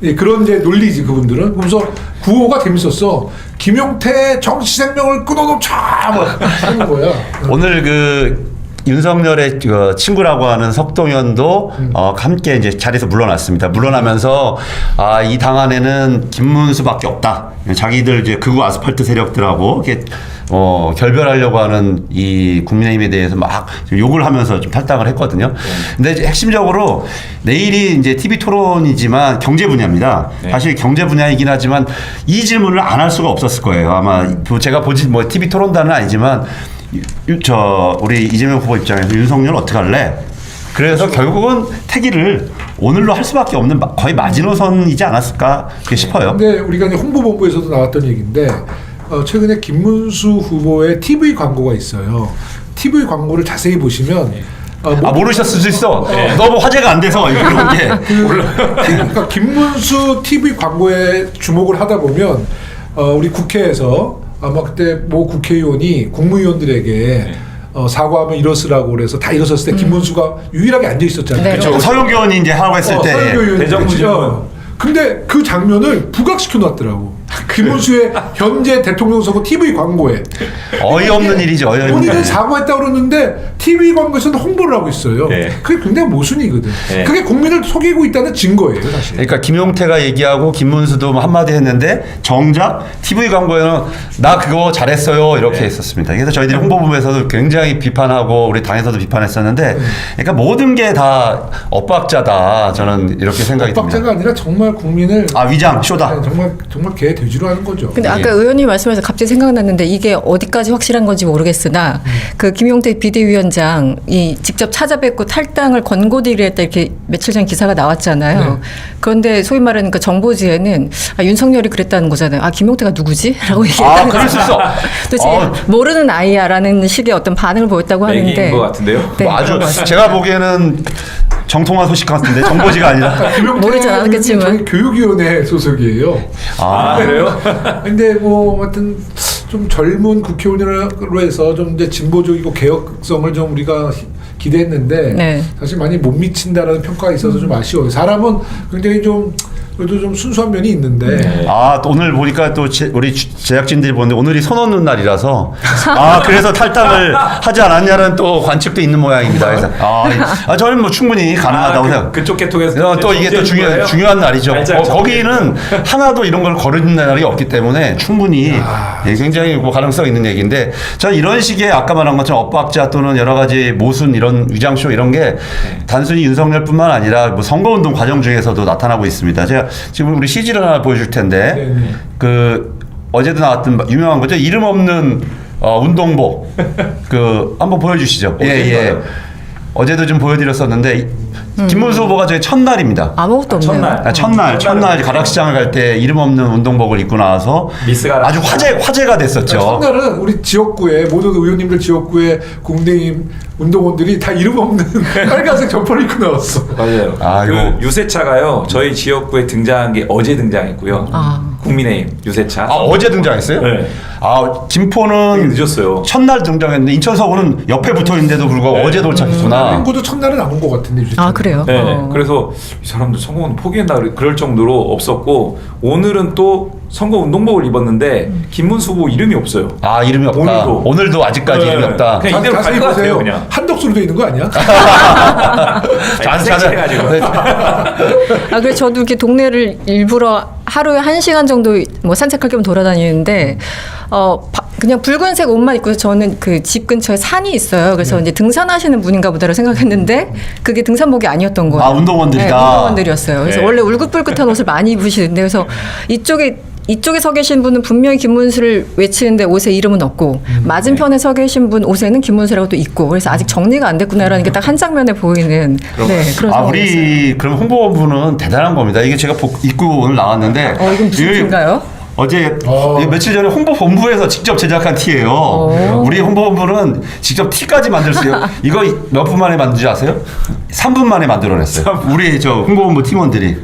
예, 그런 이제 논리지 그분들은. 그래서 구호가 재밌었어. 김용태 정치 생명을 끊어놓자 뭐 하는 거야. 오늘 그 윤석열의 그 친구라고 하는 석동현도 함께 이제 자리에서 물러났습니다. 물러나면서 이 당 안에는 김문수밖에 없다. 자기들 이제 극우 아스팔트 세력들하고 이렇게 결별하려고 하는 이 국민의힘에 대해서 막 욕을 하면서 좀 탈당을 했거든요. 근데 이제 핵심적으로 내일이 이제 TV 토론이지만 경제 분야입니다. 사실 경제 분야이긴 하지만 이 질문을 안 할 수가 없었을 거예요. 아마 제가 보진 뭐 TV 토론단은 아니지만 우리 이재명 후보 입장에서 윤석열 어떻게 할래? 그래서 결국은 태기를 오늘로 할 수밖에 없는 거의 마지노선이지 않았을까 싶어요. 근데 우리가 이제 홍보본부에서도 나왔던 얘기인데 최근에 김문수 후보의 TV 광고가 있어요. TV 광고를 자세히 보시면 모르셨을 수도 있어. 너무 화제가 안 돼서 이런 게. 그러니까 김문수 TV 광고에 주목을 하다 보면 우리 국회에서 아마 그때 모 국회의원이 국무위원들에게 사과하면 일어서라고 그래서 다 일어섰을 때 김문수가 유일하게 앉아 있었잖아요. 네. 그렇죠. 서영교 의원이 이제 하라고 했을 때. 서영교 의원이 대정부죠. 근데 그 장면을 부각시켜 놨더라고. 김문수의 현재 대통령 선거 TV 광고에. 어이없는 일이죠. 어이없는 본인은 일. 사과했다고 그러는데 TV 광고에서는 홍보를 하고 있어요. 그게 굉장히 모순이거든. 그게 국민을 속이고 있다는 증거예요, 사실. 그러니까 김용태가 얘기하고 김문수도 한마디 했는데 정작 TV 광고에는 나 그거 잘했어요 이렇게 했었습니다. 그래서 저희들이 홍보부에서도 굉장히 비판하고 우리 당에서도 비판했었는데 그러니까 모든 게 다 엇박자다 저는 이렇게 생각이 듭니다. 엇박자가 아니라 정말 국민을 위장 쇼다. 정말 개 돼지로 하는 거죠. 근데 아까 의원님 말씀에서 갑자기 생각났는데 이게 어디까지 확실한 건지 모르겠으나 그 김용태 비대위원장이 직접 찾아뵙고 탈당을 권고드리려 했다 이렇게 며칠 전 기사가 나왔잖아요. 그런데 소위 말하는 그 정보지에는 윤석열이 그랬다는 거잖아요. 김용태가 누구지? 라고 얘기했다는 그럴 수 있어. 도대체 모르는 아이야라는 식의 어떤 반응을 보였다고 하는데. 얘기인 것 같은데요? 네, 아주 제가 보기에는 정통한 소식 같은데 정보지가 아니라. 모르진 않았겠지만 저희 교육위원회 소속이에요. 그래요? 근데 뭐 하여튼 좀 젊은 국회의원으로 해서 좀 이제 진보적이고 개혁성을 좀 우리가 기대했는데 사실 많이 못 미친다라는 평가가 있어서 좀 아쉬워요. 사람은 굉장히 좀 그래도 좀 순수한 면이 있는데. 또 오늘 보니까 또 우리 제작진들이 보는데 오늘이 손 얻는 날이라서 그래서 탈당을 하지 않았냐는 또 관측도 있는 모양입니다. 그래서 저는 뭐 충분히 가능하다고 생각. 그쪽 계통에서 또 이게 또 중요한 날이죠. 거기는 하나도 이런 걸 거르는 날이 없기 때문에 충분히 굉장히 뭐 가능성 있는 얘기인데 저는 이런 식의 아까 말한 것처럼 엇박자 또는 여러 가지 모순 이런 위장쇼 이런 게 단순히 윤석열뿐만 아니라 뭐 선거운동 과정 중에서도 나타나고 있습니다. 제가 지금 우리 CG를 하나 보여줄 텐데 그 어제도 나왔던 유명한 거죠. 이름 없는 운동복 한번 보여주시죠. 예. 어제도 좀 보여드렸었는데 김문수 후보가 저희 첫날입니다. 아무것도 없네요. 첫날 가락시장을 갈 때 이름 없는 운동복을 입고 나와서 아주 화제가 됐었죠. 첫날은 우리 지역구에 모든 의원님들 지역구에 국민의힘 운동원들이 다 이름 없는 빨간색 점퍼를 입고 나왔어. 맞아요. 그 유세차가요. 저희 지역구에 등장한 게 어제 등장했고요. 국민의힘 유세차. 어제 등장했어요? 네. 김포는 늦었어요. 첫날 등장했는데 인천 서구는 옆에 붙어 있는데도 불구하고 어제 도착했구나. 인구도 첫날은 안 온 것 같은데. 그래요? 네. 그래서 이 사람들 선거운 포기했나 그럴 정도로 없었고 오늘은 또 선거 운동복을 입었는데 김문수 후보 이름이 없어요. 이름이 없다. 오늘도 아직까지 이름이 없다. 그냥 이대로 갈 것 같아요. 그냥. 한덕수로 돼 있는 거 아니야? 그래서 저도 이렇게 동네를 일부러 하루에 1시간 정도 뭐 산책할 겸 돌아다니는데 그냥 붉은색 옷만 입고 저는 그 집 근처에 산이 있어요. 그래서 이제 등산하시는 분인가 보다라고 생각했는데 그게 등산복이 아니었던 거예요. 운동원들이다. 네, 운동원들이었어요. 그래서 원래 울긋불긋한 옷을 많이 입으시는데 그래서 이쪽에 서 계신 분은 분명히 김문수를 외치는데 옷에 이름은 없고 맞은편에 서 계신 분 옷에는 김문수라고 또 있고 그래서 아직 정리가 안 됐구나라는 게 딱 한 장면에 보이는 그런 우리 그럼 홍보본부는 대단한 겁니다. 이게 제가 입고 오늘 나왔는데 이건 무슨 인가요? 어제 며칠 전에 홍보본부에서 직접 제작한 티예요. 우리 홍보본부는 직접 티까지 만들 수 있어요. 이거 몇 분 만에 만든지 아세요? 3분 만에 만들어냈어요. 우리 저 홍보본부 팀원들이.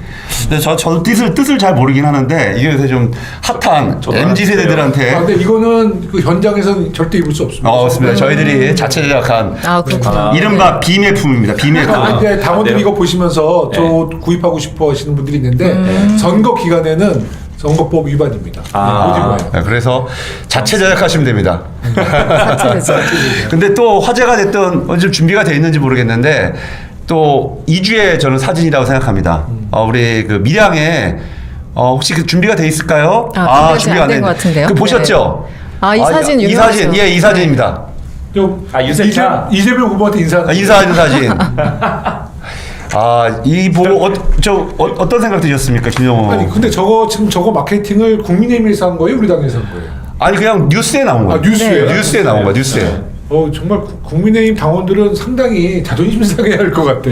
근데 저도 뜻을 잘 모르긴 하는데 이게 요새 좀 핫한 MZ 세대들한테. 근데 이거는 그 현장에서는 절대 입을 수 없습니다. 맞습니다. 저희들이 자체 제작한 그렇구나. 이른바 비매품입니다. 비매품. 이제 당원들이 이거 보시면서 저 구입하고 싶어 하시는 분들이 있는데 선거 기간에는 선거법 위반입니다. 그래서 자체 제작하시면 됩니다. 근데 또 화제가 됐던 좀 준비가 돼 있는지 모르겠는데 또 2주의 저는 사진이라고 생각합니다. 우리 그 밀양에 혹시 그 준비가 돼 있을까요? 준비가 안 된 것 같은데요. 그 보셨죠? 이 사진 이 사진, 이 사진입니다. 유세차 이재명 후보한테 인사하는 사진. 이 보고 어떤 생각 드셨습니까, 김영호? 아니 근데 지금 저거 마케팅을 국민의힘에서 한 거예요, 우리 당에서 한 거예요? 아니 그냥 뉴스에 나온 거예요. 뉴스에 뉴스에 나온 거야, 뉴스에. 정말 국민의힘 당원들은 상당히 자존심 상해야 할 것 같아.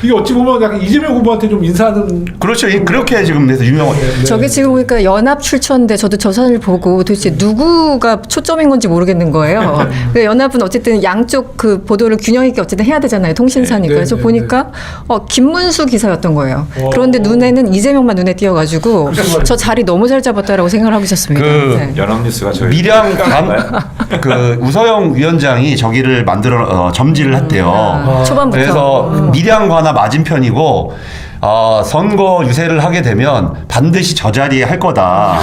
이게 어찌 보면 약간 이재명 후보한테 좀 인사하는. 그렇죠. 그렇게 지금 그래서 유명한. 저게 지금 보니까 연합 출처인데 저도 저 사진을 보고 도대체 누구가 초점인 건지 모르겠는 거예요. 그 연합은 어쨌든 양쪽 그 보도를 균형 있게 어쨌든 해야 되잖아요. 통신사니까. 그래서 보니까 김문수 기사였던 거예요. 그런데 눈에는 이재명만 눈에 띄어가지고 저 자리 너무 잘 잡았다라고 생각을 하고 있었습니다. 연합뉴스가 저희 밀양 그 우서영 위원장 이 저기를 점지를 했대요. 초반부터. 그래서 밀양 관아 맞은편이고 선거 유세를 하게 되면 반드시 저 자리에 할 거다.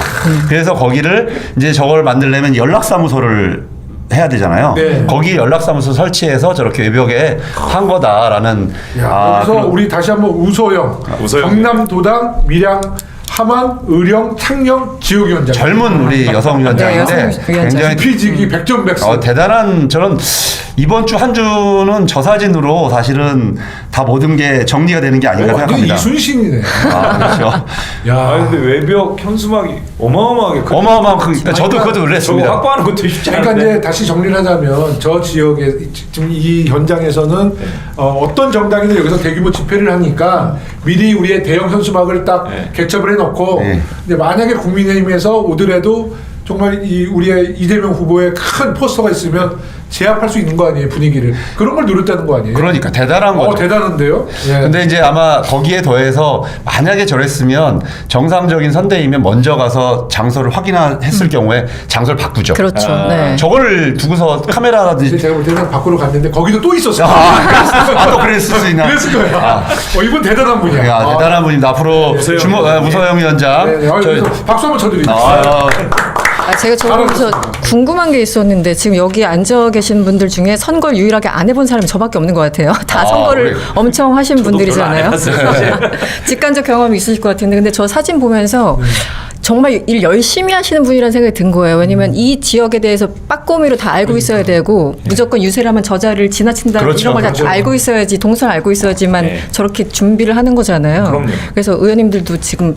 그래서 거기를 이제 저걸 만들려면 연락사무소를 해야 되잖아요. 거기 연락사무소 설치해서 저렇게 외벽에 한 거다라는. 그래서 우리 다시 한번 우서영. 경남도당 밀양 함안, 의령, 창녕 지역위원장. 젊은 우리 여성 위원장인데 굉장히 피지기 백전백승. 대단한 저는 이번 주 한 주는 저 사진으로 사실은 다 모든 게 정리가 되는 게 아닌가 생각합니다. 이순신이네. 그렇죠. 근데 외벽 현수막이 어마어마하게 그러니까 저도 그것도 놀랐습니다. 저거 확보하는 것도 쉽지 않은데. 그러니까 이제 다시 정리를 하자면 저 지역에 지금 이 현장에서는 어떤 정당이든 여기서 대규모 집회를 하니까 미리 우리의 대형 현수막을 딱 개첩을 해놓고 이제 만약에 국민의힘에서 오더라도 정말 우리의 이재명 후보의 큰 포스터가 있으면 제압할 수 있는 거 아니에요, 분위기를. 그런 걸 노렸다는 거 아니에요? 그러니까 대단한 거죠. 대단한데요? 근데 이제 아마 거기에 더해서 만약에 저랬으면 정상적인 선대이면 먼저 가서 장소를 확인했을 경우에 장소를 바꾸죠. 그렇죠. 저거를 두고서 카메라라든지. 제가 볼 때는 밖으로 갔는데 거기도 또 있었어요. 또 그랬을 수 있나? 그랬을 거야. 이분 대단한 분이야. 대단한 분입니다. 앞으로 우서영 위원장. 박수 한번 쳐드립니다. 제가 저기서 궁금한 게 있었는데 지금 여기 앉아 계신 분들 중에 선거를 유일하게 안 해본 사람이 저밖에 없는 것 같아요. 다 선거를 엄청 하신 분들이잖아요. 직간접 경험이 있으실 것 같은데 근데 저 사진 보면서 정말 일 열심히 하시는 분이라는 생각이 든 거예요. 왜냐면 이 지역에 대해서 빠꼬미로 다 알고 있어야 되고 무조건 유세를 하면 저 자리를 지나친다 이런 걸 다 알고 있어야지 동선 알고 있어야지만 저렇게 준비를 하는 거잖아요. 그래서 의원님들도 지금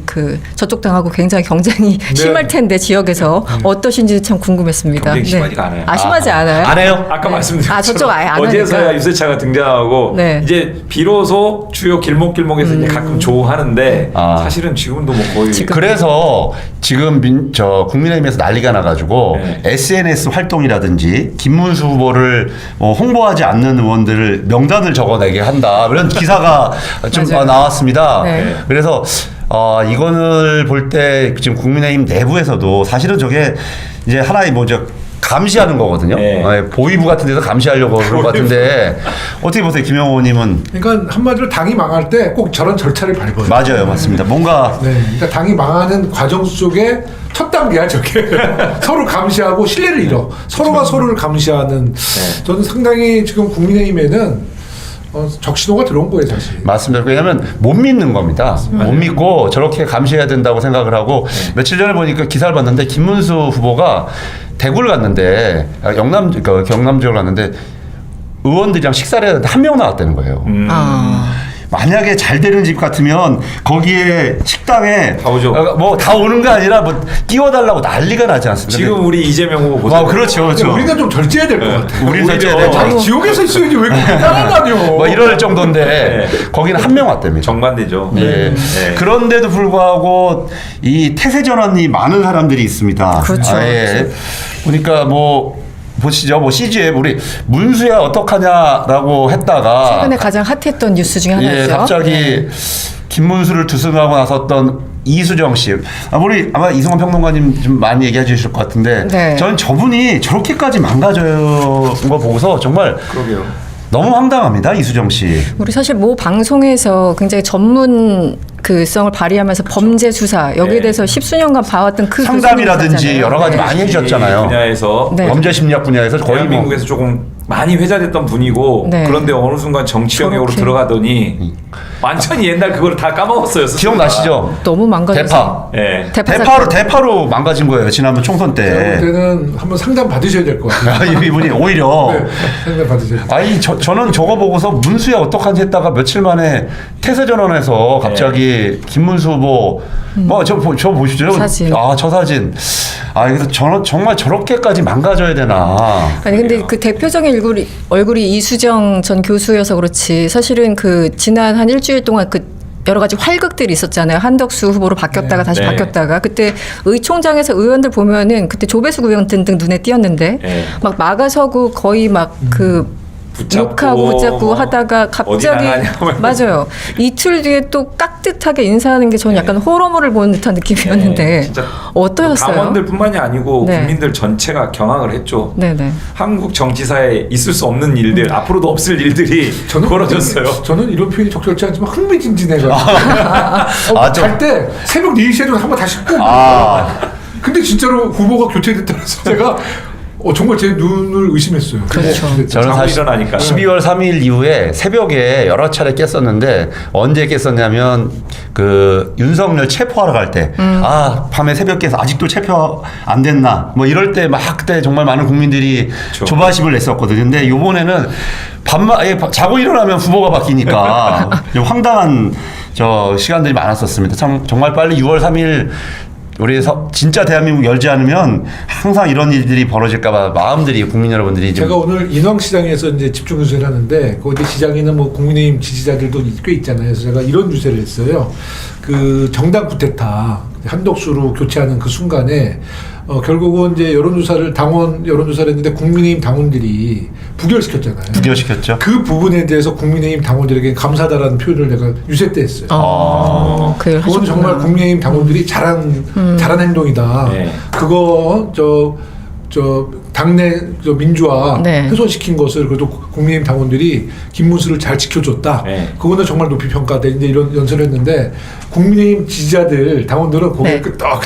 저쪽 당하고 굉장히 경쟁이 심할 텐데 지역에서 어떠신지 참 궁금했습니다. 경쟁이 심하지가 않아요. 심하지 않아요? 안 해요? 아까 말씀드렸죠. 저쪽 아예 안 어제서야 하니까. 유세차가 등장하고 이제 비로소 주요 길목길목에서 이제 가끔 조하는데 사실은 지금도 뭐 거의 그래서 지금 국민의힘에서 난리가 나가지고 SNS 활동이라든지 김문수 후보를 홍보하지 않는 의원들을 명단을 적어내게 한다 이런 기사가 좀 나왔습니다. 그래서 이거를 볼 때 지금 국민의힘 내부에서도 사실은 저게 이제 하나의 감시하는 거거든요. 보위부 같은 데서 감시하려고 그런 것 같은데 어떻게 보세요, 김영호 님은? 그러니까 한마디로 당이 망할 때 꼭 저런 절차를 밟아요. 맞아요, 맞습니다. 뭔가 그러니까 당이 망하는 과정 속에 첫 단계야 저게. 서로 감시하고 신뢰를 잃어. 서로가 서로를 감시하는. 저는 상당히 지금 국민의힘에는 적신호가 들어온 거예요, 사실. 맞습니다. 왜냐하면 못 믿는 겁니다. 못 믿고 저렇게 감시해야 된다고 생각을 하고 며칠 전에 보니까 기사를 봤는데 김문수 후보가 대구를 갔는데 경남 지역을 갔는데 의원들이랑 식사를 해야 되는데 한 명 나왔다는 거예요. 만약에 잘 되는 집 같으면 거기에 식당에 다 오죠. 뭐 다 오는 거 아니라 뭐 끼워달라고 난리가 나지 않습니까? 지금 우리 이재명 후보 보세요. 그렇죠, 그렇죠. 우리는 좀 절제해야 될 것 같아. 우리는 절제해야 돼. 아니, 지옥에서 있어야지 왜 그렇게 따라다녀? 뭐 이럴 정도인데 거기는 한 명 왔답니다. 정반대죠. 네. 그런데도 불구하고 이 태세 전환이 많은 사람들이 있습니다. 그렇죠. 그렇죠. 보니까 뭐 보시죠. 뭐 CG에 우리 문수야 어떡하냐라고 했다가 최근에 가장 핫했던 뉴스 중에 하나죠. 예, 갑자기 김문수를 투승하고 나섰던 이수정 씨. 우리 아마 이승원 평론가님 좀 많이 얘기해 주실 것 같은데 저는 저분이 저렇게까지 망가져온 거 보고서 정말 그러게요. 너무 황당합니다. 이수정 씨. 우리 사실 모 방송에서 굉장히 전문 성을 발휘하면서 범죄 수사 여기에 대해서 십수년간 봐왔던 그 상담이라든지 여러 가지 많이 해주셨잖아요. 분야에서 범죄 심리학 분야에서 거의 대한민국에서 조금 많이 회자됐던 분이고 그런데 어느 순간 정치 영역으로 들어가더니 완전히 옛날 그걸 다 까먹었어요. 기억나시죠? 너무 망가졌어요. 대파로 망가진 거예요. 지난번 총선 때. 제가 볼 때는 한번 상담 받으셔야 될 것 같아요. 이분이 오히려. 상담 받으셔야 돼요. 아니 저는 저거 보고서 문수야 어떡하지 했다가 며칠 만에 태세전환에서 갑자기 김문수 후보 저 보시죠. 사진. 저 사진. 그래서 저는 정말 저렇게까지 망가져야 되나. 아니 근데 그 대표적인 얼굴이 이수정 전 교수여서 그렇지 사실은 지난 한 일주일 동안 여러 가지 활극들이 있었잖아요. 한덕수 후보로 바뀌었다가 다시 바뀌었다가 그때 의총장에서 의원들 보면은 그때 조배수 의원 등등 눈에 띄었는데 막 막아서고 거의 욕하고 붙잡고 하다가 갑자기 맞아요. 이틀 뒤에 또 깍듯하게 인사하는 게 저는 약간 호러물을 보는 듯한 느낌이었는데 진짜 어떠셨어요? 당원들뿐만이 아니고 국민들 전체가 경악을 했죠. 한국 정치사에 있을 수 없는 일들, 앞으로도 없을 일들이 벌어졌어요. 저는 이런 표현이 적절치 않지만 흥미진진해가지고 잘 때 새벽 4시에도 한번 다시 꼭 근데 진짜로 후보가 교체됐다는 제가 정말 제 눈을 의심했어요. 그렇죠. 저는 사실 12월 3일 이후에 새벽에 여러 차례 깼었는데 언제 깼었냐면 윤석열 체포하러 갈 때 밤에 새벽 깨서 아직도 체포 안 됐나 뭐 이럴 때 그때 정말 많은 국민들이 조바심을 냈었거든요. 근데 이번에는 자고 일어나면 후보가 바뀌니까 좀 황당한 시간들이 많았었습니다. 정말 빨리 6월 3일 우리 진짜 대한민국 열지 않으면 항상 이런 일들이 벌어질까봐 마음들이 국민 여러분들이 제가 오늘 인왕시장에서 이제 집중 유세를 하는데 거기 시장에는 뭐 국민의힘 지지자들도 꽤 있잖아요. 그래서 제가 이런 유세를 했어요. 정당 쿠데타 한덕수로 교체하는 그 순간에 결국은 이제 당원 여론조사를 했는데 국민의힘 당원들이 부결시켰잖아요. 부결시켰죠. 그 부분에 대해서 국민의힘 당원들에게 감사하다라는 표현을 내가 유세 때 했어요. 그건 정말 국민의힘 당원들이 잘한 행동이다. 그거 당내 민주화 훼손시킨 것을 그래도 국민의힘 당원들이 김문수를 잘 지켜줬다. 그거는 정말 높이 평가돼. 이제 이런 연설을 했는데 국민의힘 지지자들 당원들은 고개를 끄덕.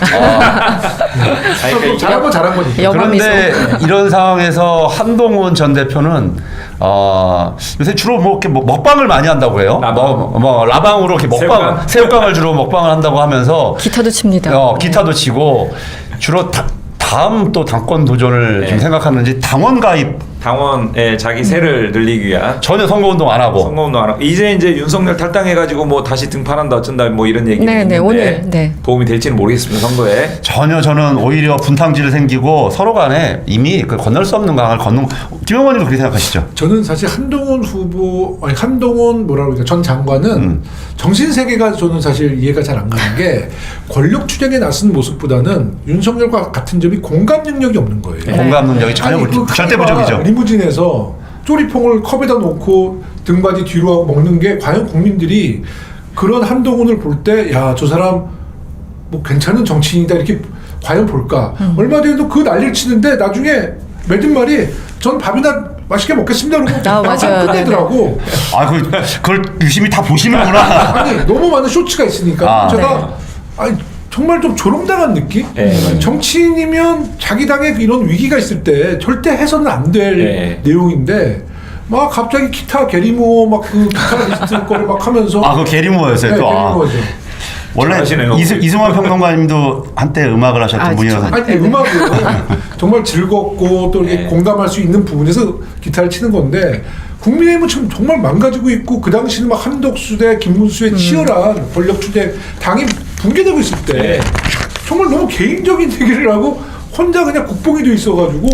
잘한 건 잘한 거니까. 그런데 이런 상황에서 한동훈 전 대표는 요새 주로 이렇게 먹방을 많이 한다고 해요. 라방으로 이렇게 새우깡을 주로 먹방을 한다고 하면서 기타도 칩니다. 기타도 치고 주로 다음 또 당권 도전을 좀 생각하는지 당원에 자기 세를 늘리기 위한 전혀 선거운동 안 하고 이제 윤석열 탈당해가지고 뭐 다시 등판한다 어쩐다 뭐 이런 얘기는 있는데 오늘 도움이 될지는 모르겠습니다. 선거에 전혀 저는 오히려 분탕질이 생기고 서로 간에 이미 건널 수 없는 강을 건넌 김영원님도 그렇게 생각하시죠? 저는 사실 한동훈 전 장관은 정신 세계가 저는 사실 이해가 잘 안 가는 게 권력 추쟁에 나선 모습보다는 윤석열과 같은 점이 공감 능력이 없는 거예요. 공감 능력이 전혀 절대 부족이죠. 리무진에서 쪼리퐁을 컵에다 놓고 등받이 뒤로 하고 먹는 게 과연 국민들이 그런 한동훈을 볼 때 저 사람 뭐 괜찮은 정치인이다 이렇게 과연 볼까? 얼마 전에도 그 난리를 치는데 나중에 맺은 말이 전 밥이나 맛있게 먹겠습니다. 그러고 맞아요. 끝내더라고. 그걸 유심히 다 보시는구나. 아니 너무 많은 쇼츠가 있으니까 제가 정말 좀 조롱당한 느낌? 정치인이면 자기 당에 이런 위기가 있을 때 절대 해서는 안 될 내용인데 갑자기 기타 게리모어 기타 리스트 거를 하면서 그 게리모어였어요 또. 게리모어죠. 원래 잘하시네요. 이승환 평론가님도 한때 음악을 하셨던 분이라서. 아니 음악은 정말 즐겁고 또 이렇게 공감할 수 있는 부분에서 기타를 치는 건데 국민의힘은 지금 정말 망가지고 있고 그 당시는 막 한덕수 대 김문수의 치열한 권력 투쟁 당이 붕괴되고 있을 때 정말 너무 개인적인 얘기를 하고 혼자 그냥 국뽕이 돼 있어가지고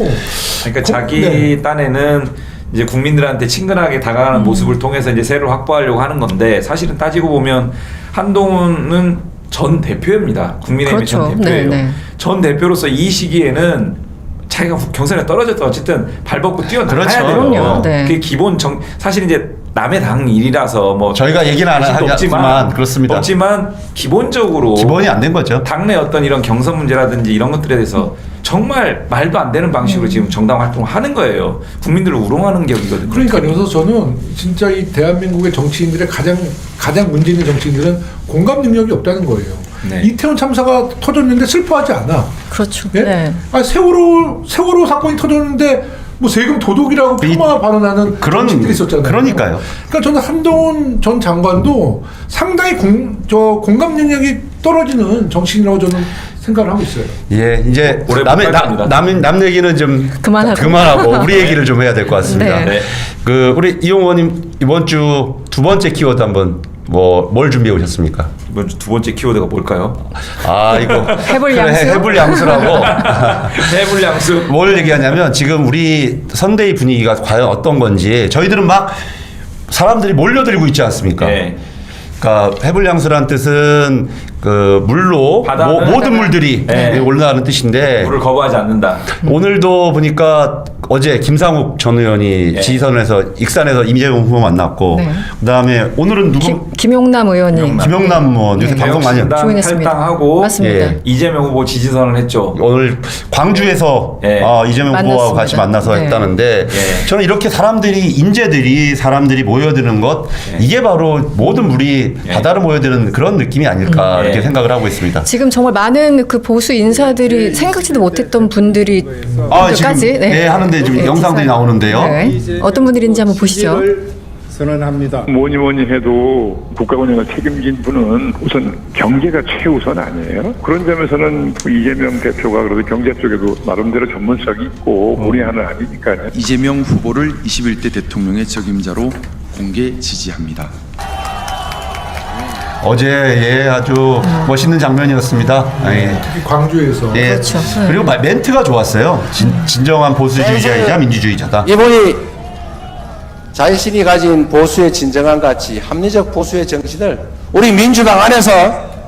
그러니까 자기 딴에는 이제 국민들한테 친근하게 다가가는 모습을 통해서 이제 세를 확보하려고 하는 건데 사실은 따지고 보면 한동훈은 전 대표입니다. 국민의힘의 그렇죠. 전 대표예요. 네. 전 대표로서 이 시기에는 자기가 경선에 떨어졌다 어쨌든 발벗고 뛰어나가야 그렇죠. 돼요. 그럼요. 네. 그게 기본 사실 이제 남의 당 일이라서 뭐 저희가 얘기는 안 하지만 그렇습니다. 없지만 기본적으로 기본이 안 된 거죠. 당내 어떤 이런 경선 문제라든지 이런 것들에 대해서 정말 말도 안 되는 방식으로 지금 정당 활동을 하는 거예요. 국민들을 우롱하는 격이거든요. 그러니까 그래서 저는 진짜 이 대한민국의 정치인들의 가장 문제 있는 정치인들은 공감 능력이 없다는 거예요. 네. 이태원 참사가 터졌는데 슬퍼하지 않아. 그렇죠. 예? 네. 아, 세월호 사건이 터졌는데 뭐 세금 도둑이라고 폄하 발언하는 그런 정치인들이 있었잖아요. 그러니까요. 그러니까 저는 한동훈 전 장관도 상당히 공감 능력이 떨어지는 정치인이라고 저는 생각을 하고 있어요. 예, 이제 남 얘기는 좀 그만하고 우리 얘기를 좀 해야 될 것 같습니다. 네. 그 우리 이용 의원님 이번 주 두 번째 키워드 한번 뭘 준비해 오셨습니까? 이번 주 두 번째 키워드가 뭘까요? 아 이거 해불양수. 해불양수라고. 해불양수. 뭘 얘기하냐면 지금 우리 선대위 분위기가 과연 어떤 건지 저희들은 막 사람들이 몰려들고 있지 않습니까? 네. 그러니까 해불양수란 뜻은 그 물로 모든 물들이 올라가는 뜻인데 물을 거부하지 않는다. 오늘도 보니까 어제 김상욱 전 의원이 지선에서 익산에서 이재명 후보 만났고 그다음에 오늘은 누구? 김용남 의원님. 김용남 의원 요새 방송 많이 조인했습니다. 탈당하고 맞습니다. 이재명 후보 지지선을 했죠. 오늘 광주에서 이재명 후보와 같이 만나서 했다는데 저는 이렇게 인재들이 모여드는 것 이게 바로 모든 물이 바다로 모여드는 그런 느낌이 아닐까 이렇게 생각을 하고 있습니다. 지금 정말 많은 그 보수 인사들이 생각지도 못했던 분들이 지금 하는데 지금 영상들이 나오는데요. 어떤 분들인지 한번 보시죠. 선언합니다. 뭐니 해도 국가 운영을 책임진 분은 우선 경제가 최우선 아니에요. 그런 점에서는 이재명 대표가 그래도 경제 쪽에도 나름대로 전문성이 있고 무리하는 아니니까요. 이재명 후보를 21대 대통령의 적임자로 공개 지지합니다. 어제 아주 멋있는 장면이었습니다. 특히 광주에서. 그렇죠. 그리고 멘트가 좋았어요. 진정한 보수주의자이자 민주주의자다. 이분이 자신이 가진 보수의 진정한 가치, 합리적 보수의 정신을 우리 민주당 안에서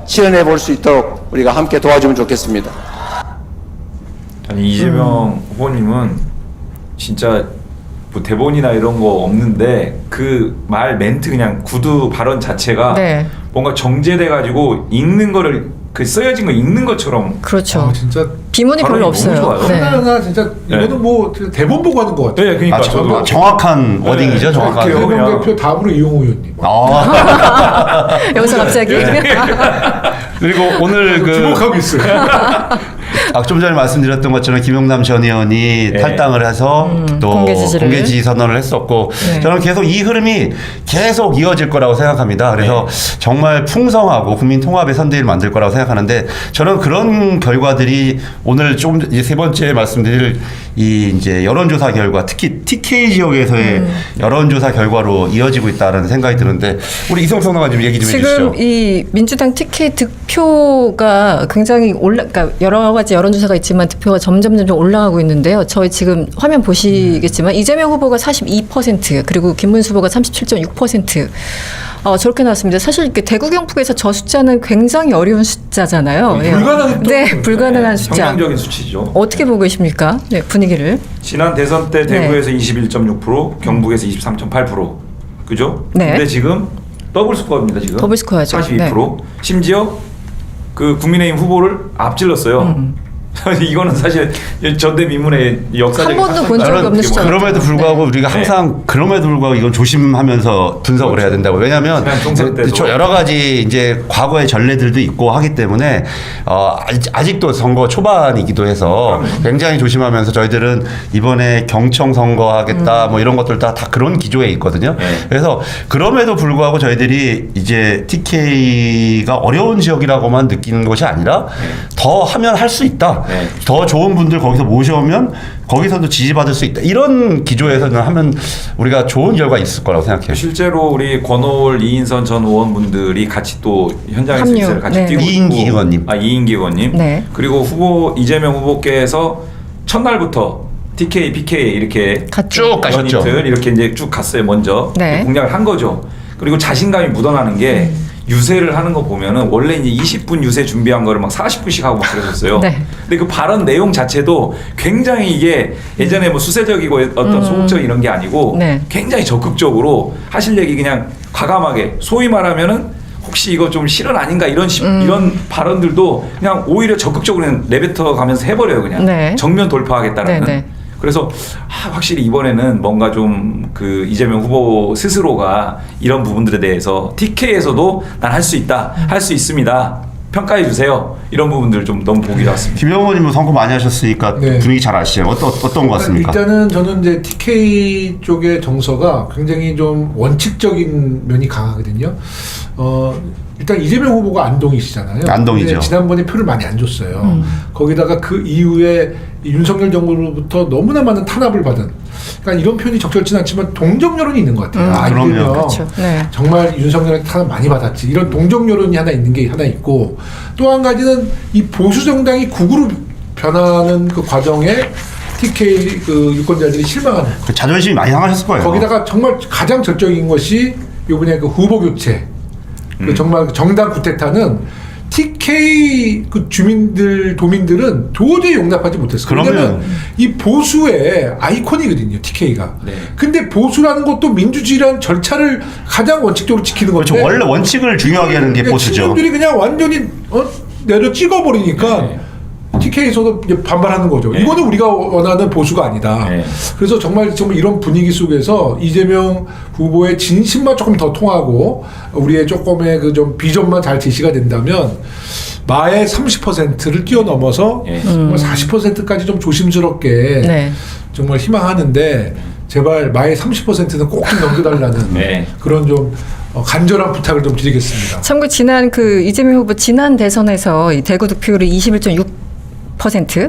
실현해 볼 수 있도록 우리가 함께 도와주면 좋겠습니다. 아니 이재명 후보님은 진짜 뭐 대본이나 이런 거 없는데 그 말 멘트 그냥 구두 발언 자체가 뭔가 정제돼 가지고 읽는 거를 그 쓰여진 거 읽는 것처럼 그렇죠. 진짜 비문이 별로 없어요. 하나하나 진짜 이거는 뭐 대본 보고 하는 것 같아요. 네, 그러니까 저도 정확한 워딩이죠. 정확한. 이재명 대표 다음으로 이용호 의원님. 여기서 갑자기. 그리고 오늘 주목하고 있어요. 좀 전에 말씀드렸던 것처럼 김용남 전 의원이 탈당을 해서 또 공개 지지 선언을 했었고 저는 계속 이 흐름이 계속 이어질 거라고 생각합니다. 그래서 정말 풍성하고 국민 통합의 선대위를 만들 거라고 생각하는데 저는 그런 결과들이 오늘 좀 이제 세 번째 말씀드릴 이 이제 여론조사 결과 특히 TK 지역에서의 여론조사 결과로 이어지고 있다는 생각이 드는데 우리 이성 평론가님 얘기 좀 해주시죠. 지금 이 민주당 TK 득표가 굉장히 그러니까 여러 가지 여론조사가 있지만 득표가 점점 올라가고 있는데요. 저희 지금 화면 보시겠지만 이재명 후보가 42% 그리고 김문수 후보가 37.6% 저렇게 나왔습니다. 사실 이렇게 대구 경북에서 저 숫자는 굉장히 어려운 숫자잖아요. 불가능한 숫자. 상상적인 수치죠. 어떻게 보고 계십니까? 분위기를. 지난 대선 때 대구에서 21.6%, 경북에서 23.8%. 그죠? 근데 지금 더블 스코어입니다, 지금. 더블 스코어죠. 42%. 심지어 그 국민의힘 후보를 앞질렀어요. 이거는 사실 전대미문의 역사적인 한 번도 본 적이 없는 숫자. 그럼에도 불구하고 우리가 항상 그럼에도 불구하고 이건 조심하면서 분석을 해야 된다고. 왜냐하면 여러 가지 이제 과거의 전례들도 있고 하기 때문에 아직도 선거 초반이기도 해서 굉장히 조심하면서 저희들은 이번에 경청 선거 하겠다 뭐 이런 것들 다 그런 기조에 있거든요. 그래서 그럼에도 불구하고 저희들이 이제 TK가 어려운 지역이라고만 느끼는 것이 아니라 더 하면 할 수 있다. 더 좋은 분들 거기서 모셔오면 거기서도 지지받을 수 있다. 이런 기조에서는 하면 우리가 좋은 결과 있을 거라고 생각해요. 실제로 우리 권오을, 이인선 전 의원분들이 같이 또 현장에서 입세를 같이 뛰고 이인기 의원님. 이인기 의원님. 네. 그리고 이재명 후보께서 첫날부터 TK, PK 이렇게 쭉 가셨죠. 이렇게 이제 쭉 갔어요. 먼저 공략을 한 거죠. 그리고 자신감이 묻어나는 게 유세를 하는 거 보면은 원래 이제 20분 유세 준비한 거를 막 40분씩 하고 막 그랬었어요. 근데 그 발언 내용 자체도 굉장히 이게 예전에 뭐 수세적이고 어떤 소극적 이런 게 아니고 굉장히 적극적으로 하실 얘기 그냥 과감하게 소위 말하면은 혹시 이거 좀 실언 아닌가 이런 발언들도 그냥 오히려 적극적으로 그냥 내뱉어 가면서 해버려요. 그냥 정면 돌파하겠다라는. 그래서 확실히 이번에는 뭔가 좀 그 이재명 후보 스스로가 이런 부분들에 대해서 TK에서도 난 할 수 있다, 할 수 있습니다. 평가해 주세요. 이런 부분들 좀 너무 보기 좋았습니다. 김영호님은 선거 많이 하셨으니까 분위기 잘 아시죠? 어떤 것 같습니까? 일단은 저는 이제 TK 쪽의 정서가 굉장히 좀 원칙적인 면이 강하거든요. 일단 이재명 후보가 안동이시잖아요. 안동이죠. 지난번에 표를 많이 안 줬어요. 거기다가 그 이후에 윤석열 정부로부터 너무나 많은 탄압을 받은. 그러니까 이런 표현이 적절치는 않지만 동정 여론이 있는 것 같아요. 그럼요. 그렇죠. 정말 윤석열한테 탄압 많이 받았지. 이런 동정 여론이 하나 있는 게 하나 있고 또 한 가지는 이 보수 정당이 극우로 변하는 그 과정에 TK 그 유권자들이 실망하는. 그 자존심이 많이 상하셨을 거예요. 거기다가 정말 가장 절정인 것이 이번에 그 후보 교체. 그 정말 정당 구태타는 TK 그 도민들은 도저히 용납하지 못했어요. 왜냐하면 이 보수의 아이콘이거든요, TK가. 근데 보수라는 것도 민주주의라는 절차를 가장 원칙적으로 지키는 거죠. 그렇죠. 원래 원칙을 중요하게 하는 게 보수죠. 친구들이 그냥 완전히 내려 찍어버리니까 TK에서도 이제 반발하는 거죠. 이거는 우리가 원하는 보수가 아니다. 그래서 정말 이런 분위기 속에서 이재명 후보의 진심만 조금 더 통하고 우리의 조금의 그 좀 비전만 잘 제시가 된다면 마의 30%를 뛰어넘어서 40%까지 좀 조심스럽게 정말 희망하는데 제발 마의 30%는 꼭 좀 넘겨달라는 그런 좀 간절한 부탁을 좀 드리겠습니다. 참고 지난 그 이재명 후보 지난 대선에서 이 대구 득표율이 21.6%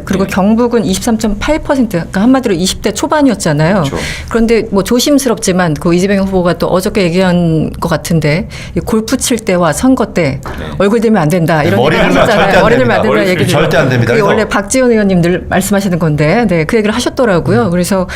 그리고 경북은 23.8%, 그러니까 한마디로 20대 초반이었잖아요. 그런데 뭐 조심스럽지만 그 이재명 후보가 또 어저께 얘기한 것 같은데 골프 칠 때와 선거 때 얼굴 들면 안 된다 이런 얘기 하셨잖아요. 머리 들면 안 된다 얘기 절대 안 됩니다. 그게 원래 박지원 의원님들 말씀하시는 건데, 그 얘기를 하셨더라고요. 그래서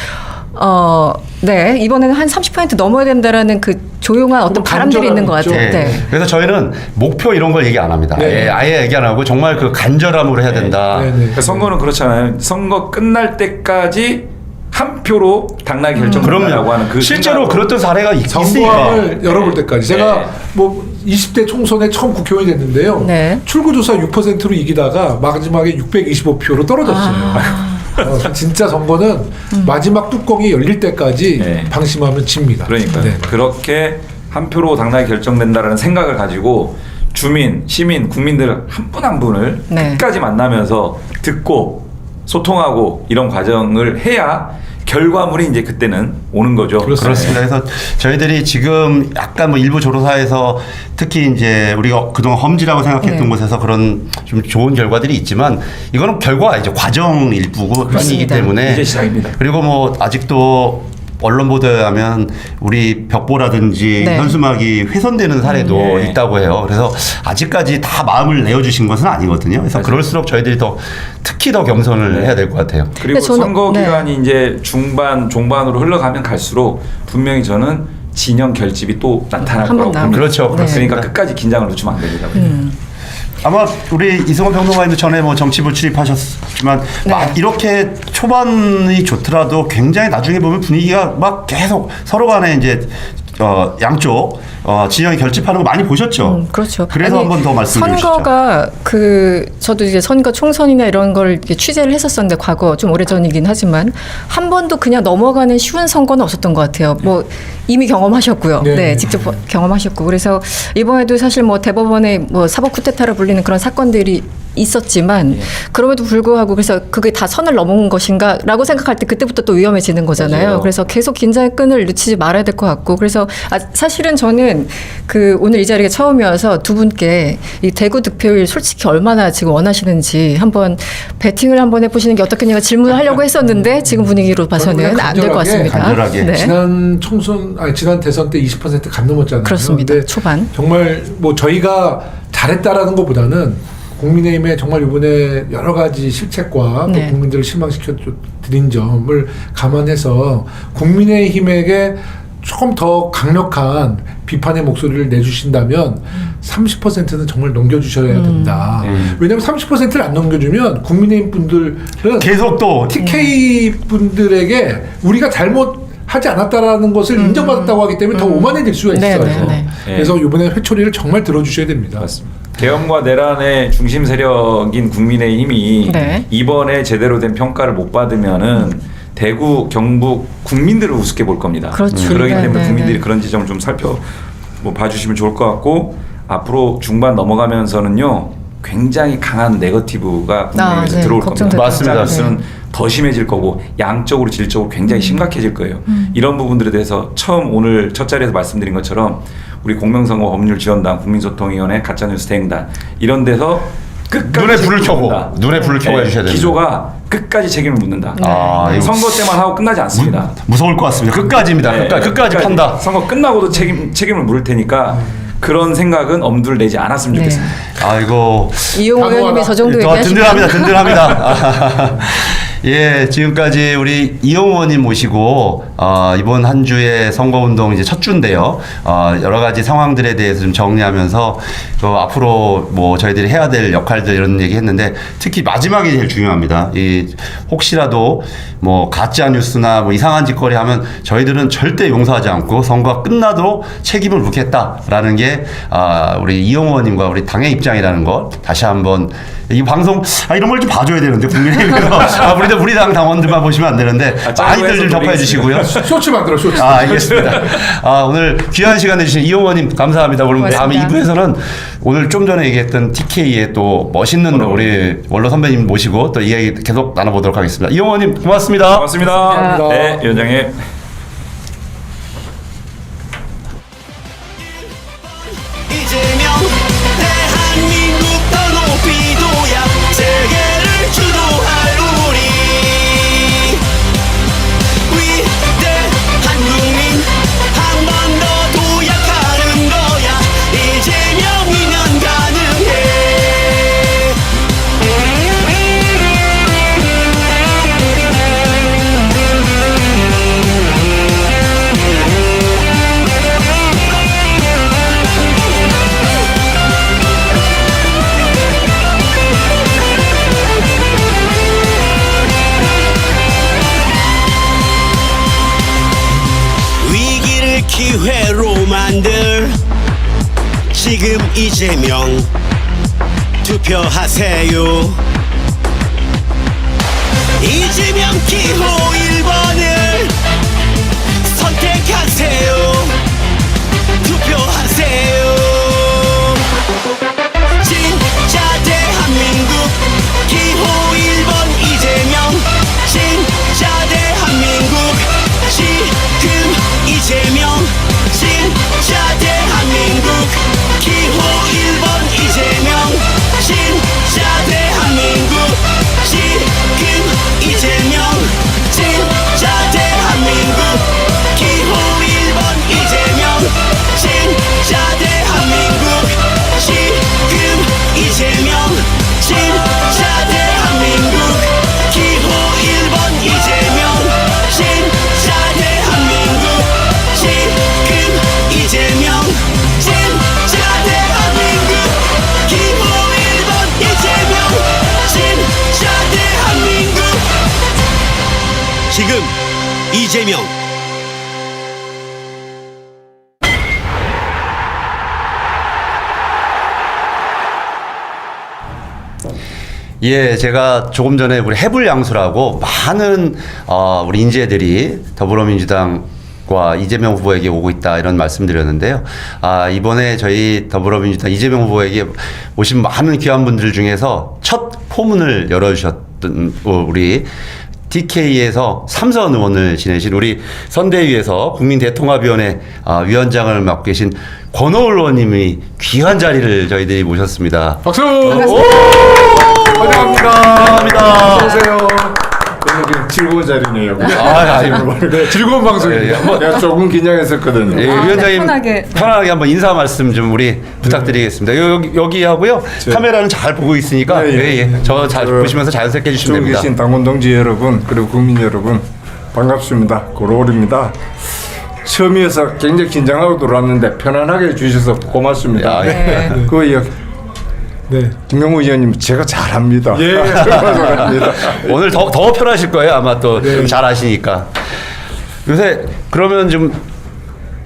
이번에는 한 30% 넘어야 된다라는 그 조용한 어떤 바람들이 있는 것 같아요. 그래서 저희는 목표 이런 걸 얘기 안 합니다. 아예 얘기 안 하고 정말 그 간절함으로 해야 된다. 그러니까 선거는 그렇잖아요. 선거 끝날 때까지 한 표로 당락이 결정된다고 하는 그 실제로 그랬던 사례가 있으니까. 선거를 열어볼 때까지 제가 뭐 20대 총선에 처음 국회의원이 됐는데요. 출구조사 6%로 이기다가 마지막에 625표로 떨어졌어요. 진짜 선거는 마지막 뚜껑이 열릴 때까지 방심하면 집니다. 그러니까 그렇게 한 표로 당락이 결정된다라는 생각을 가지고 주민, 시민, 국민들 한 분 한 분을 끝까지 만나면서 듣고 소통하고 이런 과정을 해야 결과물이 이제 그때는 오는 거죠. 그렇습니다. 그래서 저희들이 지금 약간 뭐 일부 조사에서 특히 이제 우리가 그동안 험지라고 생각했던 곳에서 그런 좀 좋은 결과들이 있지만 이거는 결과가 이제 과정일 뿐이기 때문에 이제 시작입니다. 그리고 뭐 아직도 언론 보도에 하면 우리 벽보라든지 현수막이 훼손되는 사례도 있다고 해요. 그래서 아직까지 다 마음을 내어주신 것은 아니거든요. 그래서 그럴수록 저희들이 특히 더 겸손을 해야 될 것 같아요. 그리고 선거 기간이 이제 종반으로 흘러가면 갈수록 분명히 저는 진영 결집이 또 나타날 거라고 봅니다. 그렇죠. 그러니까 끝까지 긴장을 놓치면 안 됩니다. 아마 우리 이승원 평론가님도 전에 뭐 정치부 출입하셨지만 막 이렇게 초반이 좋더라도 굉장히 나중에 보면 분위기가 막 계속 서로 간에 이제 양쪽 진영이 결집하는 거 많이 보셨죠? 그렇죠. 그래서 한 번 더 말씀해 주시죠. 선거가 저도 이제 선거 총선이나 이런 걸 이렇게 취재를 했었었는데 과거 좀 오래전이긴 하지만 한 번도 그냥 넘어가는 쉬운 선거는 없었던 것 같아요. 뭐 이미 경험하셨고요. 네, 직접 경험하셨고 그래서 이번에도 사실 뭐 대법원의 뭐 사법 쿠데타로 불리는 그런 사건들이 있었지만 그럼에도 불구하고 그래서 그게 다 선을 넘은 것인가라고 생각할 때 그때부터 또 위험해지는 거잖아요. 맞아요. 그래서 계속 긴장의 끈을 놓치지 말아야 될 것 같고 그래서 사실은 저는 오늘 이 자리에 처음이어서 두 분께 이 대구 득표율 솔직히 얼마나 지금 원하시는지 한번 배팅을 한번 해보시는 게 어떻겠냐 질문을 하려고 했었는데 지금 분위기로 봐서는 안 될 것 같습니다. 간절하게. 네. 지난 대선 때 20%간 넘었잖아요. 그렇습니다. 초반. 정말 뭐 저희가 잘했다라는 것보다는 국민의힘의 정말 이번에 여러 가지 실책과 또 국민들을 실망시켜 드린 점을 감안해서 국민의힘에게 조금 더 강력한 비판의 목소리를 내주신다면 30%는 정말 넘겨주셔야 된다. 왜냐하면 30%를 안 넘겨주면 국민의힘 분들은 계속 또 TK 분들에게 우리가 하지 않았다라는 것을 인정받았다고 하기 때문에 더 오만해질 수가 있어요. 그래서 이번에 회초리를 정말 들어주셔야 됩니다. 맞습니다. 계엄과 내란의 중심 세력인 국민의힘이 이번에 제대로 된 평가를 못 받으면은 대구, 경북 국민들을 우습게 볼 겁니다. 그렇죠. 그렇기 때문에 국민들이 그런 지점을 좀 봐주시면 좋을 것 같고 앞으로 중반 넘어가면서는요 굉장히 강한 네거티브가 국민의힘에서 들어올 겁니다. 맞습니다. 뉴스는 더 심해질 거고 양적으로 질적으로 굉장히 심각해질 거예요. 이런 부분들에 대해서 처음 오늘 첫 자리에서 말씀드린 것처럼 우리 공명선거 법률지원단, 국민소통위원회, 가짜뉴스 대응단 이런 데서 끝까지 눈에 불을 켜고 해주셔야 됩니다. 기조가 끝까지 책임을 묻는다. 선거 때만 하고 끝나지 않습니다. 무서울 것 같습니다. 끝까지입니다. 끝까지 판다. 선거 끝나고도 책임을 물을 테니까 그런 생각은 엄두를 내지 않았으면 좋겠습니다. 아이고 이용호 의원님이 저 정도 얘기하시면 든든합니다. 예, 지금까지 우리 이용호 의원님 모시고 이번 한 주의 선거운동 이제 첫 주인데요. 여러 가지 상황들에 대해서 좀 정리하면서 앞으로 뭐 저희들이 해야 될 역할들 이런 얘기 했는데 특히 마지막이 제일 중요합니다. 혹시라도 뭐 가짜 뉴스나 뭐 이상한 짓거리 하면 저희들은 절대 용서하지 않고 선거가 끝나도 책임을 묻겠다라는 게 우리 이용호 의원님과 우리 당의 입장이라는 거 다시 한번 이 방송 이런 걸 좀 봐줘야 되는데 국민의힘에서 우리 당 당원들만 보시면 안 되는데 많이들 좀 접해 주시고요. 쇼츠 만들어 쇼츠. 알겠습니다. 오늘 귀한 시간 내주신 이용호 의원님 감사합니다. 오늘 다음 2부에서는 오늘 좀 전에 얘기했던 TK의 또 멋있는 우리 원로 선배님 모시고 또 이야기 계속 나눠보도록 하겠습니다. 이용호 의원님 고맙습니다. 고맙습니다. 네, 위원장님. 이재명 대한민국 더 높이 도약 세계를 주도할 우리 위대한 국민 한 번 더 도약하는 거야 이재명이면 가능해 기회로 만들 지금 이재명 투표하세요. 이재명 기호 1번을 선택하세요. 투표하세요. 진짜 대한민국 기호 1번 이재명 진짜 대한민국 지금 이재명 진짜 대한민국 기호 1번 이재명 진짜 대한민국 지금 이재명 진짜 대한민국 기호 1번 이재명 진짜 대한민국 지금 이재명 진짜 대한민국 기호 1번 이재명 진짜 대한민국 지금 이재명 진짜 대한민국 기호 1번 이재명 진짜 대한민국 지금 이재명 예, 제가 조금 전에 우리 해불양수라고 많은 우리 인재들이 더불어민주당과 이재명 후보에게 오고 있다 이런 말씀드렸는데요. 이번에 저희 더불어민주당 이재명 후보에게 오신 많은 귀한 분들 중에서 첫 포문을 열어주셨던 우리 TK에서 삼선 의원을 지내신 우리 선대위에서 국민대통합위원회 위원장을 맡고 계신 권오을 의원님이 귀한 자리를 저희들이 모셨습니다. 박수! 환영합니다. 감사합니다. 어서오세요. 즐거운 자리네요. 네, 즐거운 방송입니다. 내가 조금 긴장했었거든요. 예, 위원장님 편하게 한번 인사 말씀 좀 우리 부탁드리겠습니다. 여기 하고요. 카메라는 잘 보고 있으니까 저 잘 보시면서 자연스럽게 해주시면 됩니다. 계신 당원 동지 여러분 그리고 국민 여러분 반갑습니다. 고로울입니다. 처음이어서 굉장히 긴장하고 들어왔는데 편안하게 해주셔서 고맙습니다. 그 이야기. 네. 김경호 의원님 제가 잘합니다. 예. 오늘 더 편하실 거예요. 아마 또 잘 아시니까. 요새 그러면 좀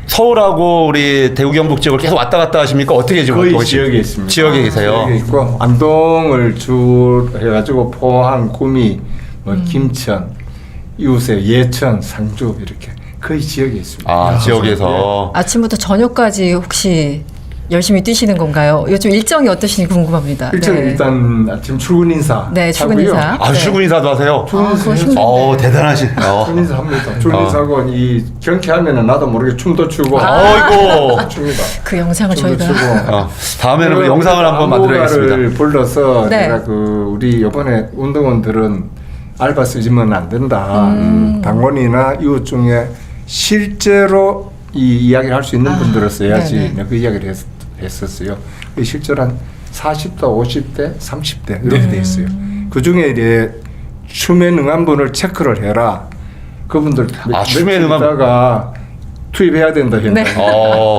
서울하고 우리 대구 경북 지역을 계속 왔다 갔다 하십니까? 어떻게 지금 거의 지역에 있습니다. 지역에 계세요. 지역에 있고 안동을 주 해가지고 포항, 구미, 김천, 이웃에 예천, 상주 이렇게 거의 지역에 있습니다. 지역에서 아침부터 저녁까지 혹시 열심히 뛰시는 건가요? 요즘 일정이 어떠신지 궁금합니다. 일정 일단 아침 출근 인사. 네, 출근 인사. 출근 인사도 하세요? 출근 인사. 대단하신. 출근 인사 합니다. 출근 인사하고 이 경쾌하면은 나도 모르게 춤도 추고. 아이고. 춥니다. 그 영상을 저희가 다음에는 영상을 한번 만들어야겠습니다. 를 불러서 내가 우리 이번에 운동원들은 알바 쓰지면 안 된다. 당원이나 이웃 중에 실제로 이 이야기를 할 수 있는 분들을 써야지. 그 이야기를 했었어요. 실제로 한 40대, 50대, 30대 이렇게 돼 있어요. 그 중에 이제 춤에 능한 분을 체크를 해라. 그분들 춤에 능한 다가 투입해야 된다.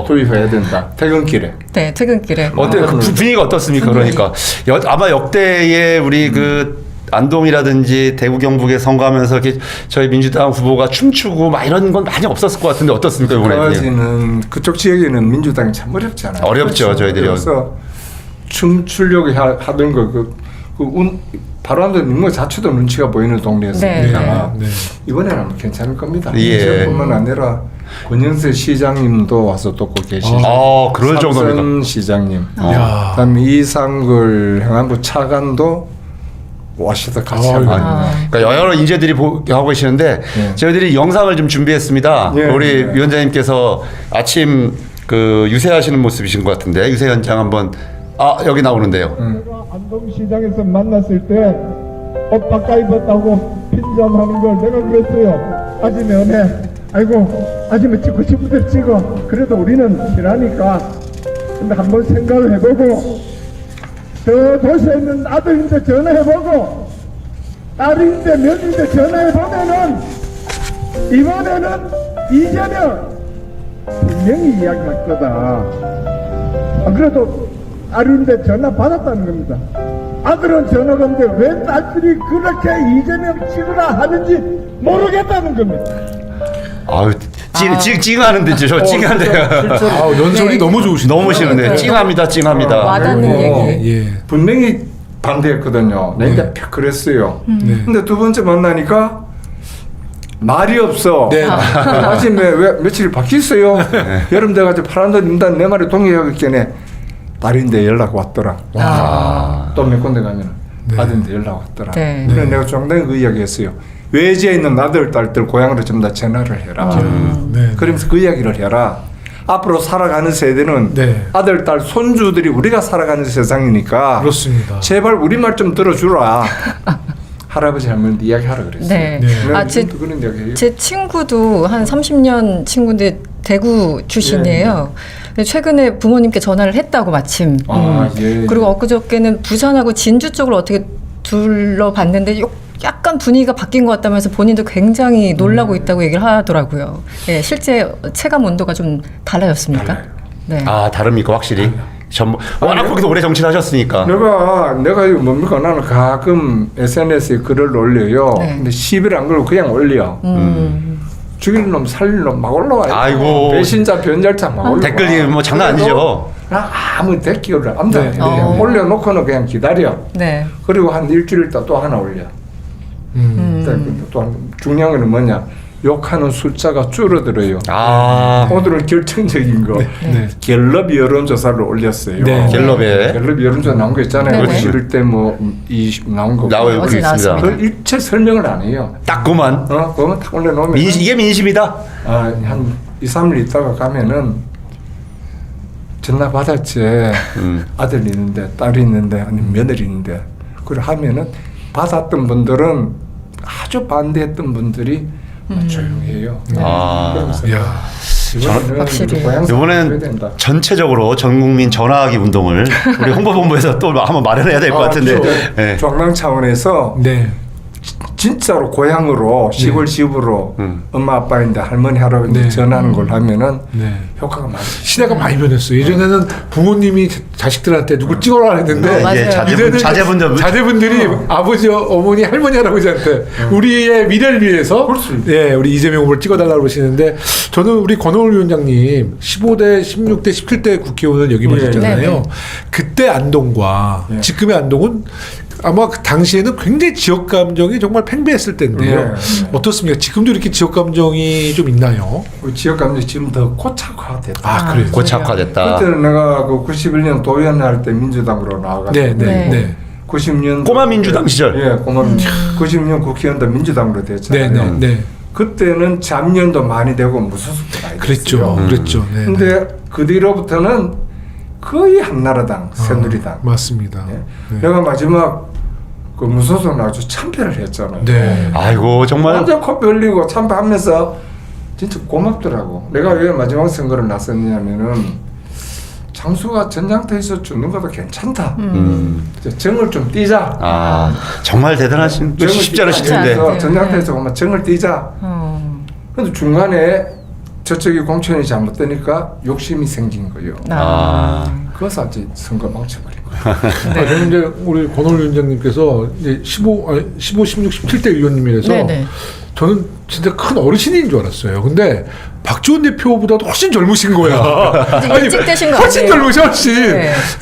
투입해야 된다. 퇴근길에. 네, 퇴근길에. 어때요? 그 분위기가 어떻습니까? 그러니까 아마 역대의 우리 안동이라든지 대구 경북에 선거하면서 이렇게 저희 민주당 후보가 춤추고 막 이런 건 많이 없었을 것 같은데 어떻습니까 이번에? 그까지는 그쪽 지역에는 민주당이 참 어렵잖아요. 어렵죠. 그렇죠. 저희들이. 그래서 춤추려고 하던 거 바로 안도 인물 자체도 눈치가 보이는 동네였습니다. 이번에는 괜찮을 겁니다. 뿐만 아니라 권영세 시장님도 와서 또 꼭 계시죠. 그럴 정도입니까? 삼선 시장님, 그다음에 이상글 행안부 차관도 와셔서 같이 그러니까 여러 인재들이 하고 계시는데 저희들이 영상을 좀 준비했습니다. 우리 위원장님께서 아침 유세하시는 모습이신 것 같은데 유세 현장 한번 여기 나오는데요. 안동시장에서 만났을 때 옷 바꿔 입었다고 핀잔하는 걸 내가 그랬어요. 아침에 은혜 아이고 아침에 찍고 싶은데 찍어. 그래도 우리는 필요하니까. 근데 한번 생각을 해보고 저 도시에 있는 아들인데 전화해보고 딸인데 며느리인데 전화해보면은 이번에는 이재명 분명히 이야기할 거다. 그래도 딸인데 전화 받았다는 겁니다. 아들은 전화가 없는데 왜 딸들이 그렇게 이재명 찍으라 하는지 모르겠다는 겁니다. 찡하는데 저 찡한데요. 연설이 너무 좋으시네요. 너무 싫은데 찡합니다. 와닿는 얘기. 분명히 반대했거든요. 내가 그랬어요. 근데 두 번째 만나니까 말이 없어. 아침에 왜 며칠 바뀌었어요? 여름 돼가지고 파란도 입는다는 내 말에 동의하겠네. 딸인데 연락 왔더라. 또 몇 군데 가면 아들인데 연락 왔더라. 그래서 내가 중간에 그 이야기했어요. 외지에 있는 아들, 딸들 고향으로 전부 다 전화를 해라. 그러면서 그 이야기를 해라. 앞으로 살아가는 세대는 아들, 딸, 손주들이 우리가 살아가는 세상이니까 그렇습니다. 제발 우리 말 좀 들어주라. 할아버지 할머니 이야기하라 그랬어요. 제 친구도 한 30년 친구인데 대구 출신이에요. 최근에 부모님께 전화를 했다고 마침. 그리고 엊그저께는 부산하고 진주 쪽을 어떻게 둘러봤는데 약간 분위기가 바뀐 것 같다면서 본인도 굉장히 놀라고 있다고 얘기를 하더라고요. 실제 체감 온도가 좀 달라졌습니까? 다릅니까 확실히? 워낙 거기서 오래 정치하셨으니까. 내가 이거 뭡니까? 나는 가끔 SNS에 글을 올려요. 근데 시비를 안 걸고 그냥 올려. 죽일 놈 살릴 놈 막 올라와요. 아이고. 배신자 변절자 막 올라와. 댓글이 뭐 장난 아니죠. 나 아무 댓글을 아무도 안 해. 네. 올려놓고는 그냥 기다려. 네. 그리고 한 일주일 있다 또 하나 올려. 또 중요한 건 뭐냐? 욕하는 숫자가 줄어들어요. 오늘은 결정적인 거. 갤럽 여론조사를 올렸어요. 갤럽에. 갤럽 여론조사 나온 거 있잖아요. 11대 뭐 나온 거. 나오고 있습니다. 그걸 일체 설명을 안 해요. 딱 그만. 그거만 딱 올려놓으면. 이게 민심이다. 한 2, 3일 있다가 가면은 전화 받았지. 아들 있는데, 딸이 있는데, 아니면 며느리 있는데. 그걸 하면은 받았던 분들은 아주 반대했던 분들이 조용해요. 이번엔 전체적으로 전 국민 전화하기 운동을 우리 홍보본부에서 또 한번 마련해야 될 것 같은데. 네. 중앙 차원에서 진짜로 고향으로 시골 집으로 엄마 아빠인데 할머니 할아버지 전하는 걸 하면은 효과가 많아요. 시대가 많이 변했어요. 예전에는 부모님이 자식들한테 누굴 찍어라 했는데 자제분들이 아버지, 어머니, 할머니, 할아버지한테 우리의 미래를 위해서 우리 이재명 후보를 찍어달라고 그러시는데 저는 우리 권오을 위원장님 15대, 16대, 17대 국회의원을 역임하셨잖아요. 그때 안동과 지금의 안동은 아마 그 당시에는 굉장히 지역 감정이 정말 팽배했을 때인데요. 어떻습니까? 지금도 이렇게 지역 감정이 좀 있나요? 지역 감정이 지금 더 고착화됐다. 그래요? 고착화됐다. 그때는 내가 그 91년 도의원 할 때 민주당으로 나와가지고 90년 꼬마 민주당 시절. 꼬마 90년 국회의원도 민주당으로 됐잖아요. 그때는 잡년도 많이 되고 무소속도 많이 됐어요. 그랬죠. 근데 그 뒤로부터는 거의 한나라당, 새누리당. 맞습니다. 내가 마지막 그 무소속 아주 참패를 했잖아요. 아이고 정말 완전 코피 흘리고 참패하면서 진짜 고맙더라고. 내가 왜 마지막 선거를 나섰냐면은 장수가 전장터에서 죽는 것도 괜찮다. 정을 좀 띄자. 정말 대단하신 쉽지 않으실 텐데. 전장터에서 보면 정을 띄자. 근데 중간에 저쪽이 공천이 잘못되니까 욕심이 생긴 거예요. 그래서 이제 선거 망쳐버린 거예요. 그런데 우리 권오을 위원장님께서 이제 15, 16, 17대 의원님이라서 저는 진짜 큰 어르신인 줄 알았어요. 근데 박지원 대표보다도 훨씬 젊으신 거야. 일찍 되신 거 훨씬 아니에요? 젊으셔, 훨씬.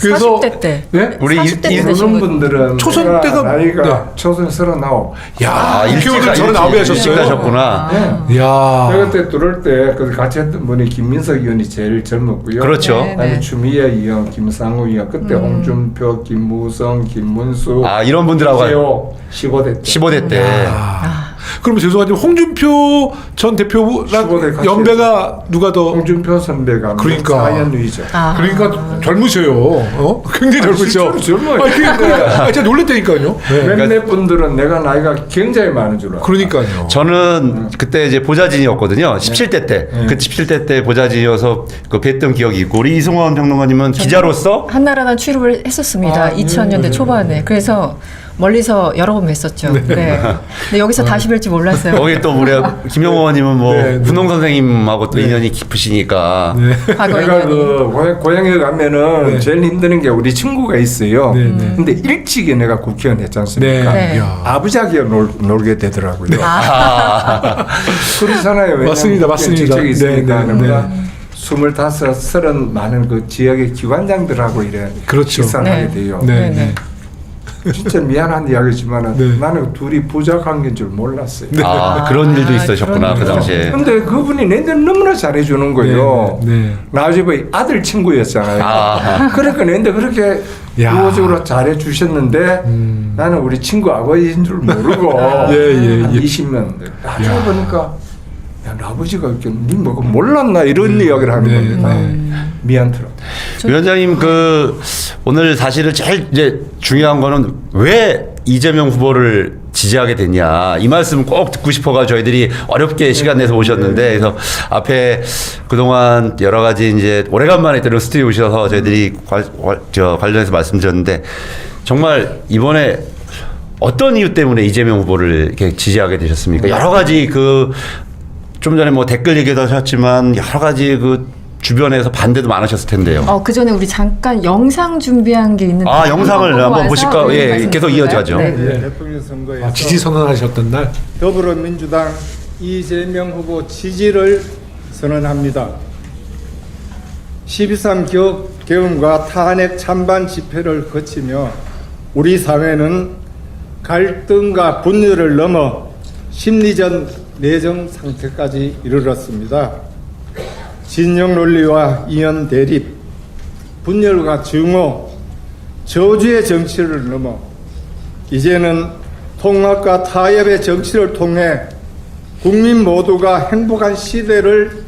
그래서 40대 때. 우리 이런 분들은 초선 때가 나이가 초선 39. 국회의원은 39에 하셨어요. 하셨구나. 내가 그때 들어올 때 같이 했던 분이 김민석 의원이 제일 젊었고요. 그렇죠. 아니 추미애 의원, 김상우 의원, 그때 홍준표, 김무성, 김문수 이런 분들하고 15대 때. 그러면 죄송하지만 홍준표 전 대표랑 연배가 누가 더? 홍준표 선배가 4년 위죠. 그러니까 젊으셔요. 굉장히 젊으셔. 젊어요. 제가 놀랬다니까요. 몇몇 분들은 내가 나이가 굉장히 많은 줄 알아요. 그러니까요. 저는 그때 이제 보좌진이었거든요. 17대 때. 그 17대 때 보좌진이어서 그 뵀던 기억이 있고 우리 이승원 평론가님은 기자로서 한나라당 출입을 했었습니다. 2000년대 초반에. 그래서 멀리서 여러 번 뵀었죠. 근데 여기서 다시 뵐지 몰랐어요. 거기 또 우리 김영호 의원님은 뭐 분홍 선생님하고 또 인연이 깊으시니까. 내가 그 고향에 가면은 제일 힘드는 게 우리 친구가 있어요. 근데 일찍이 내가 국회의원 했지 않습니까? 아버지하고 놀게 되더라고요. 그렇잖아요. 맞습니다. 직책이 있으니까. 25, 30 많은 그 지역의 기관장들하고 이래 식사를 하게 돼요. 진짜 미안한 이야기지만은 나는 둘이 부자 관계인 줄 몰랐어요. 그런 일도 있으셨구나 그 당시에. 근데 그분이 내들 너무나 잘해주는 거예요. 나 집의 아들 친구였잖아요. 그러니까 내들 그렇게 우호적으로 잘해주셨는데 나는 우리 친구 아버지인 줄 모르고 20년 나중에 보니까 아버지가 이렇게 니 뭐 몰랐나 이런 이야기를 하는 겁니다. 미안더라고. 위원장님 오늘 사실은 제일 이제 중요한 거는 왜 이재명 후보를 지지하게 됐냐 이 말씀 꼭 듣고 싶어가 저희들이 어렵게 시간 내서 오셨는데 그래서 앞에 그동안 여러 가지 이제 오래간만에 들은 스튜디오 오셔서 저희들이 관련해서 말씀드렸는데 정말 이번에 어떤 이유 때문에 이재명 후보를 이렇게 지지하게 되셨습니까? 여러 가지 좀 전에 뭐 댓글 얘기도 하셨지만 여러 가지 주변에서 반대도 많으셨을 텐데요. 그 전에 우리 잠깐 영상 준비한 게 있는데. 영상을 한번 보실까? 계속 이어져죠. 대통령 선거에서 지지 선언하셨던 날 더불어민주당 이재명 후보 지지를 선언합니다. 12.3 계엄과 탄핵 찬반 집회를 거치며 우리 사회는 갈등과 분열을 넘어 심리전 내정 상태까지 이르렀습니다. 진영 논리와 이념 대립, 분열과 증오, 저주의 정치를 넘어 이제는 통합과 타협의 정치를 통해 국민 모두가 행복한 시대를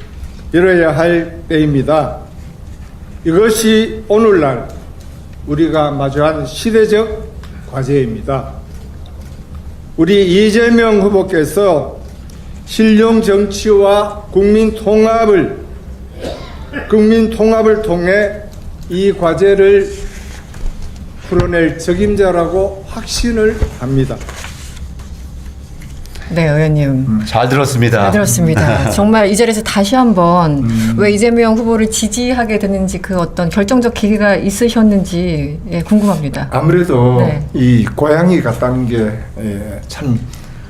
열어야 할 때입니다. 이것이 오늘날 우리가 마주한 시대적 과제입니다. 우리 이재명 후보께서 실용 정치와 국민 통합을 통해 이 과제를 풀어낼 책임자라고 확신을 합니다. 네, 의원님. 잘 들었습니다. 잘 들었습니다. 정말 이 자리에서 다시 한번 왜 이재명 후보를 지지하게 됐는지 그 어떤 결정적 계기가 있으셨는지 궁금합니다. 아무래도 네. 이 고향이 같다는 게 참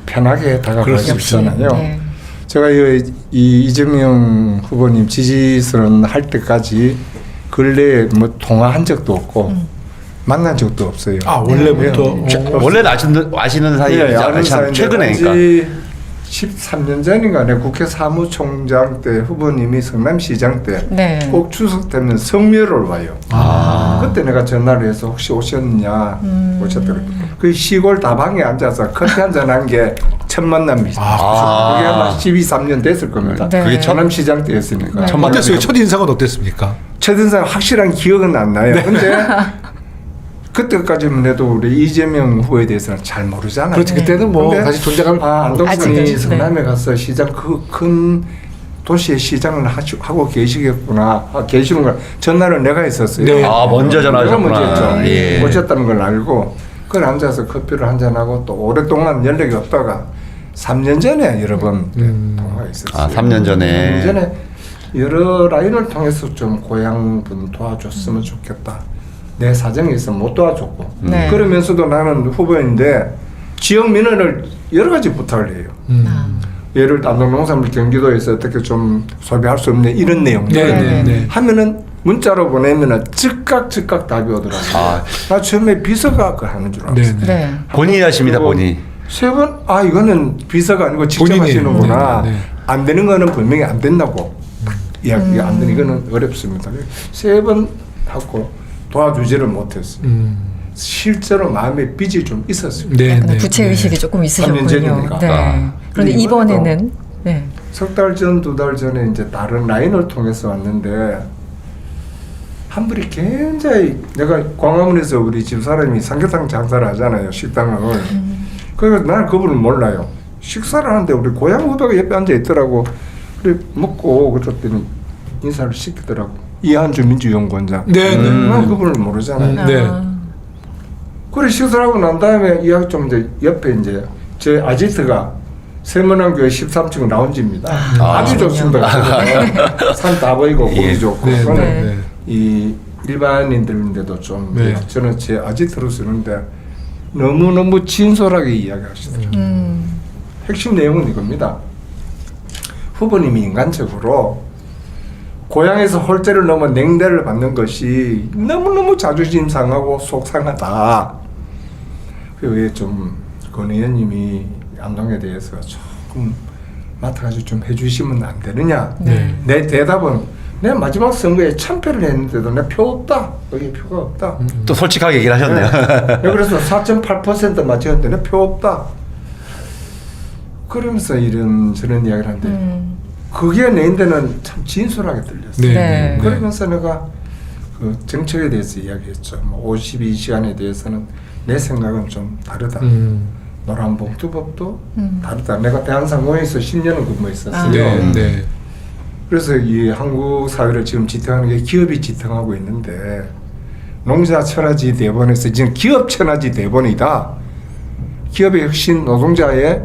편하게 다가갈 수 있잖아요. 네. 제가 이 이재명 후보님 지지선언 할 때까지 근래에 뭐 통화한 적도 없고 만난 적도 없어요. 아, 원래부터? 원래는 아시는 사이였죠. 참 최근에 그러니까. 13년 전인가 내 국회 사무총장 때 후보님이 성남시장 때 꼭 추석 때면 성묘를 와요. 그때 내가 전화를 해서 혹시 오셨냐 오셨더라고요. 그 시골 다방에 앉아서 커피 한잔한 게 첫 만남이죠. 그게 아마 12~13년 됐을 겁니다. 그게 성남시장 때였으니까. 어땠어요? 첫 인상은 어땠습니까? 첫 인상 확실한 기억은 안 나요. 근데 그때까지만 해도 우리 이재명 후보에 대해서는 잘 모르잖아요. 그렇지, 그때는 뭐 사실 존재감을 안동선이 성남에 가서 시장 그 큰 도시의 시장을 하고 계시겠구나 계시는 걸 전화를 내가 했었어요. 네. 먼저 전화하셨구나. 내가 먼저 했죠. 예. 오셨다는 걸 알고 그걸 앉아서 커피를 한잔하고 또 오랫동안 연락이 없다가 3년 전에 여러 번 통화가 있었어요. 3년 전에. 3년 전에 여러 라인을 통해서 좀 고향분 도와줬으면 좋겠다. 내 사정이 있어 못 도와줬고 그러면서도 나는 후보인데 지역 민원을 여러 가지 부탁을 해요. 예를 들어 안동 농산물 경기도에서 어떻게 좀 소비할 수 없는 이런 내용들 하면은 문자로 보내면은 즉각 답이 오더라고요. 나 처음에 비서가 그걸 하는 줄 알았어요. 본인이 하십니다. 본인. 세 번 이거는 비서가 아니고 직접 본인이, 하시는구나. 안 되는 거는 분명히 안 된다고 이야기가 안 되는 이거는 어렵습니다. 세 번 하고 도와주지를 못했어요. 실제로 마음에 빚이 좀 있었어요. 부채 의식이 조금 있으셨군요. 그런데 이번에는 석 달 전, 2달 전에 이제 다른 라인을 통해서 왔는데 한 분이 굉장히 내가 광화문에서 우리 집사람이 삼계탕 장사를 하잖아요. 식당을. 그래서 나는 그분을 몰라요. 식사를 하는데 우리 고향 후배가 옆에 앉아 있더라고. 그래 먹고 그랬더니 인사를 시키더라고. 이한주 민주연구원장. 난 그분을 모르잖아요. 그래 식사를 하고 난 다음에 이야기 좀 이제 옆에 이제 제 아지트가 세문안교회 13층 라운지입니다. 아주 좋습니다. 산 다 보이고 보기 좋고. 이 일반인들인데도 좀 저는 제 아지트로 쓰는데 너무너무 진솔하게 이야기하시더라고요. 핵심 내용은 이겁니다. 후보님이 인간적으로 고향에서 홀대를 넘어 냉대를 받는 것이 너무너무 자존심 상하고 속상하다. 그게 좀 권 의원님이 안동에 대해서 조금 맡아가지고 좀 해주시면 안 되느냐. 내 대답은 내 마지막 선거에 참패를 했는데도 내 표 없다. 여기 표가 없다. 또 솔직하게 얘기를 하셨네요. 그래서 4.8% 맞췄는데 내 표 없다. 그러면서 저런 이야기를 하는데 그게 내인데는 참 진솔하게 들렸어요. 그러면서 내가 그 정책에 대해서 이야기했죠. 52시간에 대해서는 내 생각은 좀 다르다. 노란봉투법도 다르다. 내가 대한상공회에서 10년을 근무했었어요. 그래서 이 한국 사회를 지금 지탱하는 게 기업이 지탱하고 있는데 농자 천하지 대본에서 지금 기업 천하지 대본이다. 기업의 혁신, 노동자의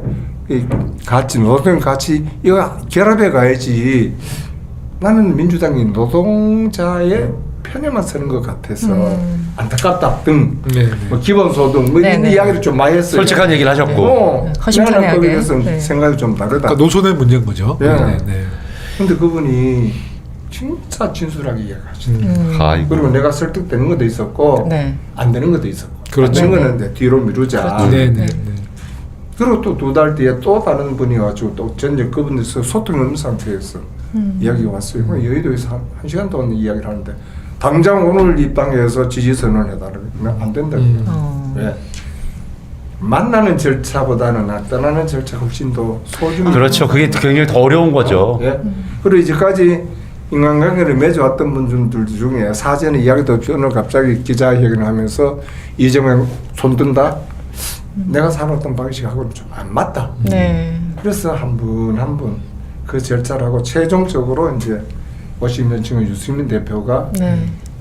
가치, 노동 가치 이거 결합해 가야지. 나는 민주당이 노동자의 편에만 쓰는 것 같아서 안타깝다 등 네. 뭐 기본소득 뭐 이런 이야기를 좀 많이 했어요. 솔직한 얘기를 하셨고 허심탄회하게. 거기에 대해서 생각이 좀 다르다. 그러니까 노선의 문제인 거죠. 네. 네. 네. 근데 그분이 진짜 진솔하게 이야기하시더라고요. 아이고. 그리고 내가 설득되는 것도 있었고 네. 안 되는 것도 있었고 그렇죠. 안 되는 거는 이제 뒤로 미루자. 그렇죠. 네, 네, 네. 그리고 또 2달 뒤에 또 다른 분이 와가지고 또 전혀 그분들서 소통이 없는 상태에서 이야기가 왔어요. 여의도에서 한 시간 동안 이야기를 하는데 당장 오늘 이 방에서 지지선언을 해달라고 안 된다고. 왜? 만나는 절차보다는 떠나는 절차가 훨씬 더 소중히. 그렇죠. 그게 굉장히 더 어려운 거죠. 예. 그리고 이제까지 인간관계를 맺어왔던 분들 중에 사전에 이야기도 없이 오늘 갑자기 기자회견을 하면서 이재명 손든다? 내가 살았던 방식하고는 좀 안 맞다. 네. 그래서 한 분 한 분 그 절차를 하고 최종적으로 이제 50년층의 유승민 대표가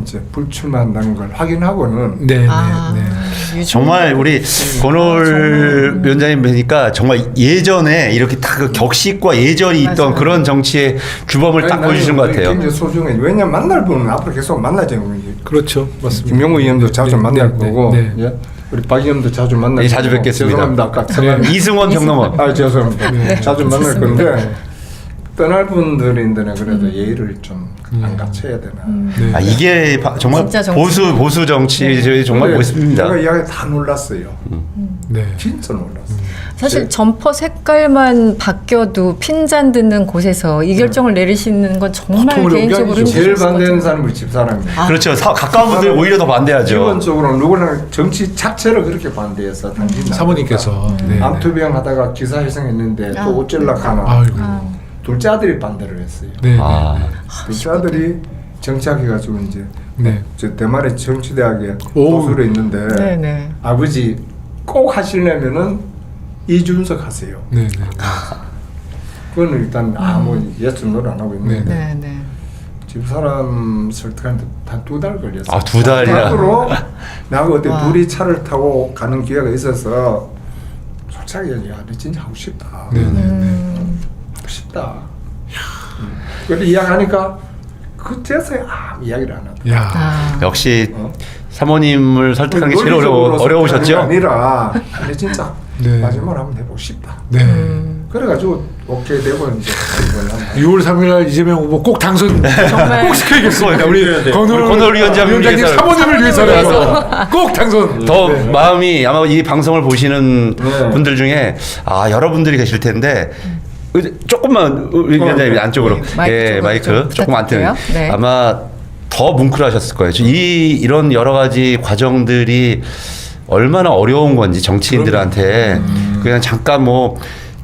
이제 불출마한다는 걸 확인하고는 네, 정말 우리 권올 위원장님 뵈니까 정말 예전에 이렇게 딱 그 격식과 예절이 있던 그런 정치의 규범을 딱 보여주시는 것 같아요. 굉장히 소중해. 왜냐면 만날 분은 앞으로 계속 만나죠. 그렇죠, 맞습니다. 김용우 의원도 자주 만날 거고, 예? 우리 박 의원도 자주 만날. 자주 뵙겠습니다. 죄송합니다. 아까 이승원 평론원. 아 죄송합니다. 자주 만날 건데 떠날 분들인데는 그래도 예의를 좀 안 갖춰야 되나. 아 이게 정말 보수 정치 정말 멋있습니다. 제가 이야기 다 놀랐어요. 네. 진짜 놀랐어요. 사실 점퍼 색깔만 바뀌어도 핀잔 듣는 곳에서 이 결정을 내리시는 건 정말 개인적으로 힘드실 제일 것 같아요. 반대하는 사람이 집사람이에요. 그렇죠. 가까운 분들 오히려 더 반대하죠. 기본적으로 누구나 정치 자체를 그렇게 반대해서 사모님께서 암투병 하다가 기사 회생했는데 또 어쩌려고 하나. 둘째 아들이 반대를 했어요. 네. 둘째 아들이 정치학해가지고 이제 저 대만의 정치대학에 오. 교수로 있는데 아버지 꼭 하시려면은 이준석 하세요. 그거는 일단 아무 예스 노를 안 하고 있는데 집사람 설득하는데 한 2달 걸렸어요. 아, 2달이나. 나하고 그때 둘이 차를 타고 가는 기회가 있어서 솔직하게 야, 너 진짜 하고 싶다. 하고 싶다. 그런데 이야기하니까 그때서야 이야기를 안 하더라고요. 역시 사모님을 설득하는 게 제일 어려우셨죠? 아니라 아니 진짜 마지막으로 한번 해보고 싶다. 그래가지고 오케이 되고 이제 6월 3일 이재명 후보 꼭 당선 정말 꼭 시켜야겠습니다. 우리 권올 위원장님 사모님을 위해서라도 꼭 당선. 더 마음이 아마 이 방송을 보시는 분들 중에 여러분들이 계실 텐데 조금만 우리 위원장님 안쪽으로 마이크 조금 안 뜨는 아마 더 뭉클하셨을 거예요. 이런 여러 가지 과정들이 얼마나 어려운 건지 정치인들한테 그냥 잠깐 뭐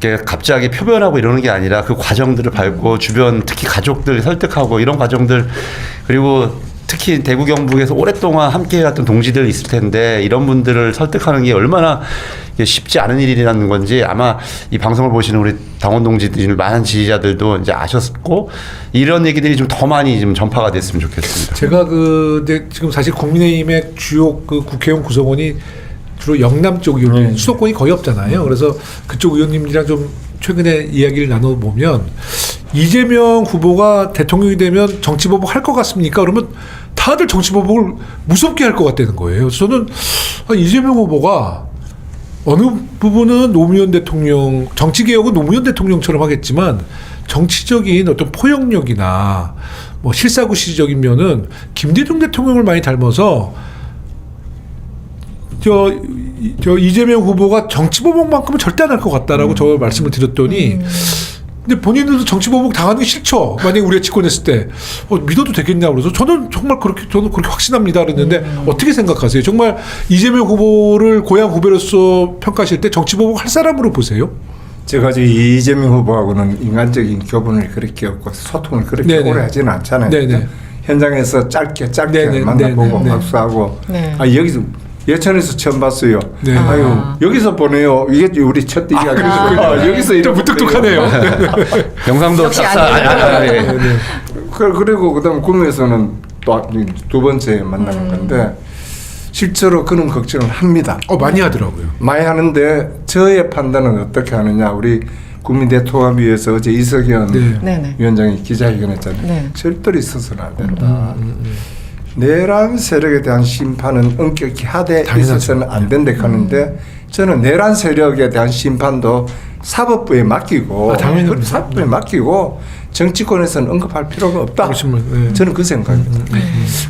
이렇게 갑자기 표변하고 이러는 게 아니라 그 과정들을 밟고 주변 특히 가족들 설득하고 이런 과정들 그리고 특히 대구 경북에서 오랫동안 함께 해왔던 동지들 있을 텐데 이런 분들을 설득하는 게 얼마나 쉽지 않은 일이라는 건지 아마 이 방송을 보시는 우리 당원 동지들 많은 지지자들도 이제 아셨고 이런 얘기들이 좀 더 많이 좀 전파가 됐으면 좋겠습니다. 제가 이제 지금 사실 국민의힘의 주요 그 국회의원 구성원이 주로 영남 쪽 의원님 수도권이 거의 없잖아요. 그래서 그쪽 의원님들이랑 좀 최근에 이야기를 나눠보면 이재명 후보가 대통령이 되면 정치보복 할 것 같습니까? 그러면 다들 정치보복을 무섭게 할 것 같다는 거예요. 저는 이재명 후보가 어느 부분은 노무현 대통령, 정치개혁은 노무현 대통령처럼 하겠지만 정치적인 어떤 포용력이나 뭐 실사구시적인 면은 김대중 대통령을 많이 닮아서 저 이재명 후보가 정치보복만큼은 절대 안 할 것 같다라고 저 말씀을 드렸더니 근데 본인들도 정치보복 당하는 게 싫죠. 만약에 우리가 집권했을 때 믿어도 되겠냐 그래서 저는 정말 그렇게 확신합니다 그랬는데 어떻게 생각하세요? 정말 이재명 후보를 고향 후배로서 평가하실 때 정치보복 할 사람으로 보세요? 제가 지금 이재명 후보하고는 인간적인 교분을 그렇게 없고 소통을 그렇게 오래 하지는 않잖아요. 현장에서 짧게 만나보고 박수하고 여기서 예천에서 처음 봤어요. 아유 여기서 보네요. 이게 우리 첫 이야기죠. 여기서 이렇게 무뚝뚝하네요. 경상도 짝사. 그리고 그다음 구미에서는 또 두 번째 만나는 건데 실제로 그런 걱정을 합니다. 많이 하더라고요. 많이 하는데 저의 판단은 어떻게 하느냐. 우리 국민대통합위에서 어제 이석연 위원장이 기자회견했잖아요. 절대로 있어서는 안 된다. 내란 세력에 대한 심판은 엄격히 하되 있어서는 안 된다 하는데 저는 내란 세력에 대한 심판도 사법부에 맡기고 사법부에 맡기고 정치권에서는 언급할 필요가 없다. 저는 그 생각입니다.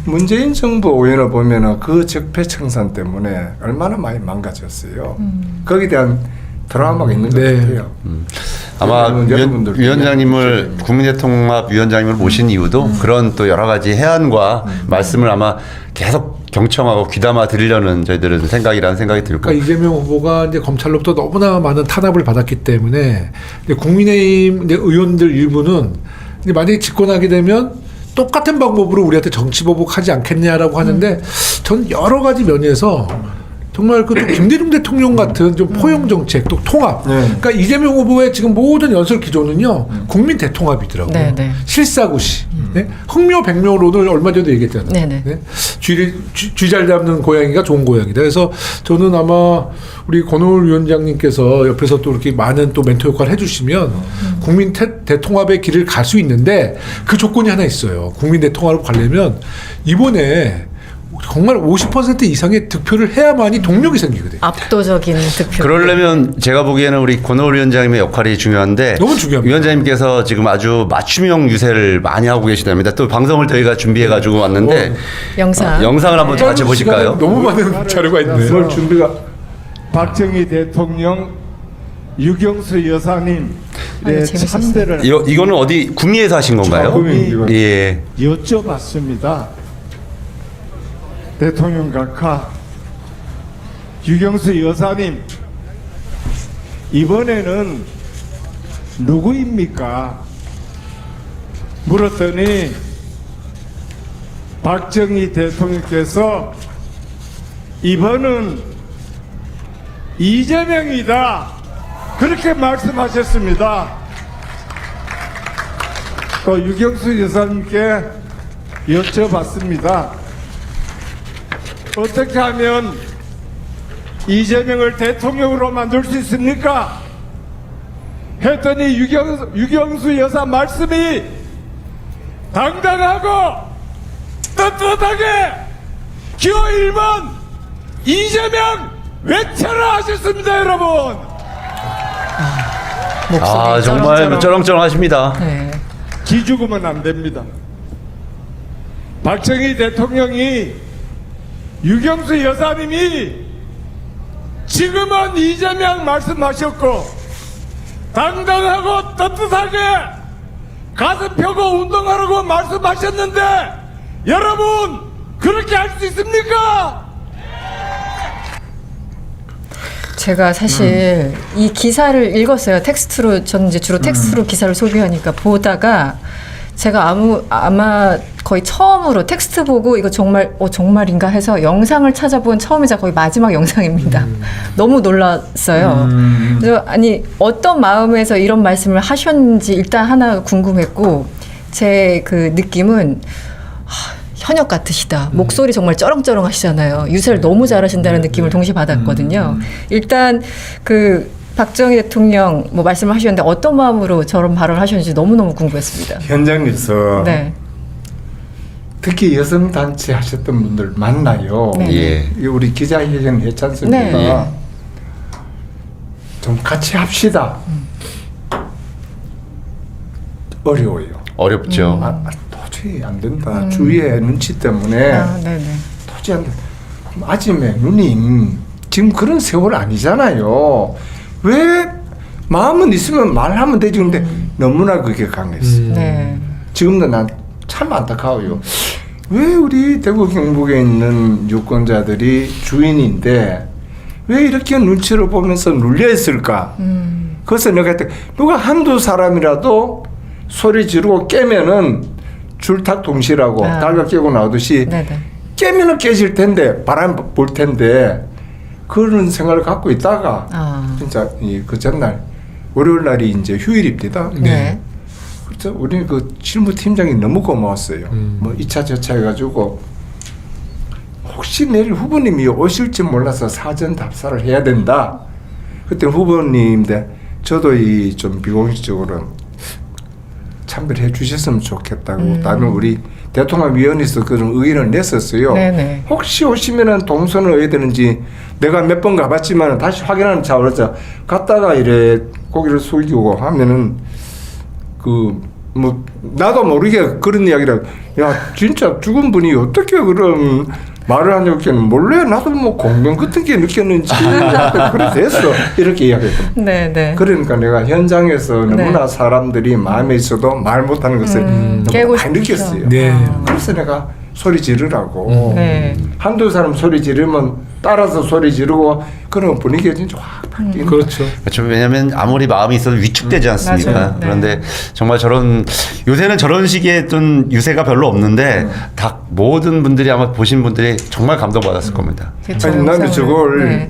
문재인 정부 5년을 보면은 그 적폐청산 때문에 얼마나 많이 망가졌어요. 거기에 대한 트라우마가 있는 것 같아요. 아마 위원장님을 국민대통합위원장님을 모신 이유도 그런 또 여러 가지 해안과 말씀을 아마 계속 경청하고 귀담아 들으려는 저희들은 생각이라는 생각이 들고. 그러니까 이재명 후보가 이제 검찰로부터 너무나 많은 탄압을 받았기 때문에 이제 국민의힘 이제 의원들 일부는 이제 만약에 집권하게 되면 똑같은 방법으로 우리한테 정치 보복하지 않겠냐라고 하는데 전 여러 가지 면에서 정말 그 김대중 대통령 같은 좀 포용 정책 또 통합. 그러니까 이재명 후보의 지금 모든 연설 기조는요 국민 대통합이더라고요. 네네. 실사구시. 네? 흥묘 백묘론을 얼마 전에 얘기했잖아요. 네네. 네? 쥐 잘 잡는 고양이가 좋은 고양이다. 그래서 저는 아마 우리 권오을 위원장님께서 옆에서 또 이렇게 많은 또 멘토 역할을 해주시면 국민 대통합의 길을 갈 수 있는데 그 조건이 하나 있어요. 국민 대통합을 가려면 이번에 정말 50% 이상의 득표를 해야만이 동력이 생기거든요. 압도적인 득표. 그러려면 제가 보기에는 우리 권오을 위원장님의 역할이 중요한데 너무 중요합니다. 위원장님께서 지금 아주 맞춤형 유세를 많이 하고 계시답니다. 또 방송을 저희가 준비해가지고 왔는데 영상을 한번 같이 보실까요? 너무 많은 자료가 있네요. 뭘 준비가 박정희 대통령 유경수 여사님 참배를 이거는 어디 구미에서 하신 건가요? 예. 여쭤봤습니다. 대통령 각하 유경수 여사님 이번에는 누구입니까? 물었더니 박정희 대통령께서 이번은 이재명이다 그렇게 말씀하셨습니다. 또 유경수 여사님께 여쭤봤습니다. 어떻게 하면 이재명을 대통령으로 만들 수 있습니까? 했더니 유경수 여사 말씀이 당당하고 떳떳하게 기호 1번 이재명 외쳐라 하셨습니다. 여러분. 정말 쩌렁쩌렁하십니다. 네. 기죽으면 안 됩니다. 박정희 대통령이 유경수 여사님이 지금은 이재명 말씀하셨고 당당하고 떳떳하게 가슴 펴고 운동하라고 말씀하셨는데 여러분 그렇게 할 수 있습니까? 제가 사실 이 기사를 읽었어요. 텍스트로 저는 이제 주로 텍스트로 기사를 소비하니까 보다가 제가 아마 거의 처음으로 텍스트 보고 이거 정말인가 해서 영상을 찾아본 처음이자 거의 마지막 영상입니다. 너무 놀랐어요. 그래서 아니 어떤 마음에서 이런 말씀을 하셨는지 일단 하나 궁금했고 제 그 느낌은 현역 같으시다. 목소리 정말 쩌렁쩌렁 하시잖아요. 유세를 너무 잘하신다는 느낌을 동시에 받았거든요. 일단 그 박정희 대통령 뭐 말씀을 하셨는데 어떤 마음으로 저런 발언을 하셨는지 너무너무 궁금했습니다. 현장에서 특히 여성 단체 하셨던 분들 만나요. 우리 기자회견 했지 않습니까? 좀 같이 합시다. 어려워요. 어렵죠. 도저히 안 된다. 주위의 눈치 때문에 도저히 안 된다. 아침에 누님 지금 그런 세월 아니잖아요. 왜 마음은 있으면 말하면 되지. 근데 너무나 그게 강했어요. 지금도 난 참 안타까워요. 왜 우리 대구 경북에 있는 유권자들이 주인인데 왜 이렇게 눈치를 보면서 눌려있을까? 그래서 내가 그때 누가 한두 사람이라도 소리 지르고 깨면은 줄탁 동시라고 달걀 깨고 나오듯이 깨면은 깨질 텐데 바람 불 텐데 그런 생각을 갖고 있다가 진짜 그 전날 월요일 날이 이제 휴일입니다. 그래서 우리 그 실무팀장이 너무 고마웠어요. 뭐 2차 저차 해가지고 혹시 내일 후보님이 오실지 몰라서 사전 답사를 해야 된다. 그때 후보님인데 저도 이 좀 비공식적으로 참배해 주셨으면 좋겠다고 다른 우리 대통령위원회에서 그런 의견을 냈었어요. 네네. 혹시 오시면은 동선을 어디 되는지 내가 몇 번 가봤지만 다시 확인하는 차원에서 갔다가 이래 고개를 숙이고 하면은 뭐 나도 모르게 그런 이야기를 야 진짜 죽은 분이 어떻게 그런 말을 하냐고 몰래 나도 뭐 공명 같은 게 느꼈는지 그래 됐어 이렇게 이야기했거든. 네네. 그러니까 내가 현장에서 너무나 사람들이 마음에 있어도 말 못하는 것을 너무 많이 느꼈어요. 그래서 내가 소리 지르라고. 한두 사람 소리 지르면 따라서 소리 지르고 그런 분위기가 진짜 확 바뀌는. 그렇죠. 왜냐하면 아무리 마음이 있어도 위축되지 않습니까? 맞아요. 그런데 정말 요새는 저런 식의 어떤 유세가 별로 없는데 다 모든 분들이 아마 보신 분들이 정말 감동받았을 겁니다. 아니 나는 저걸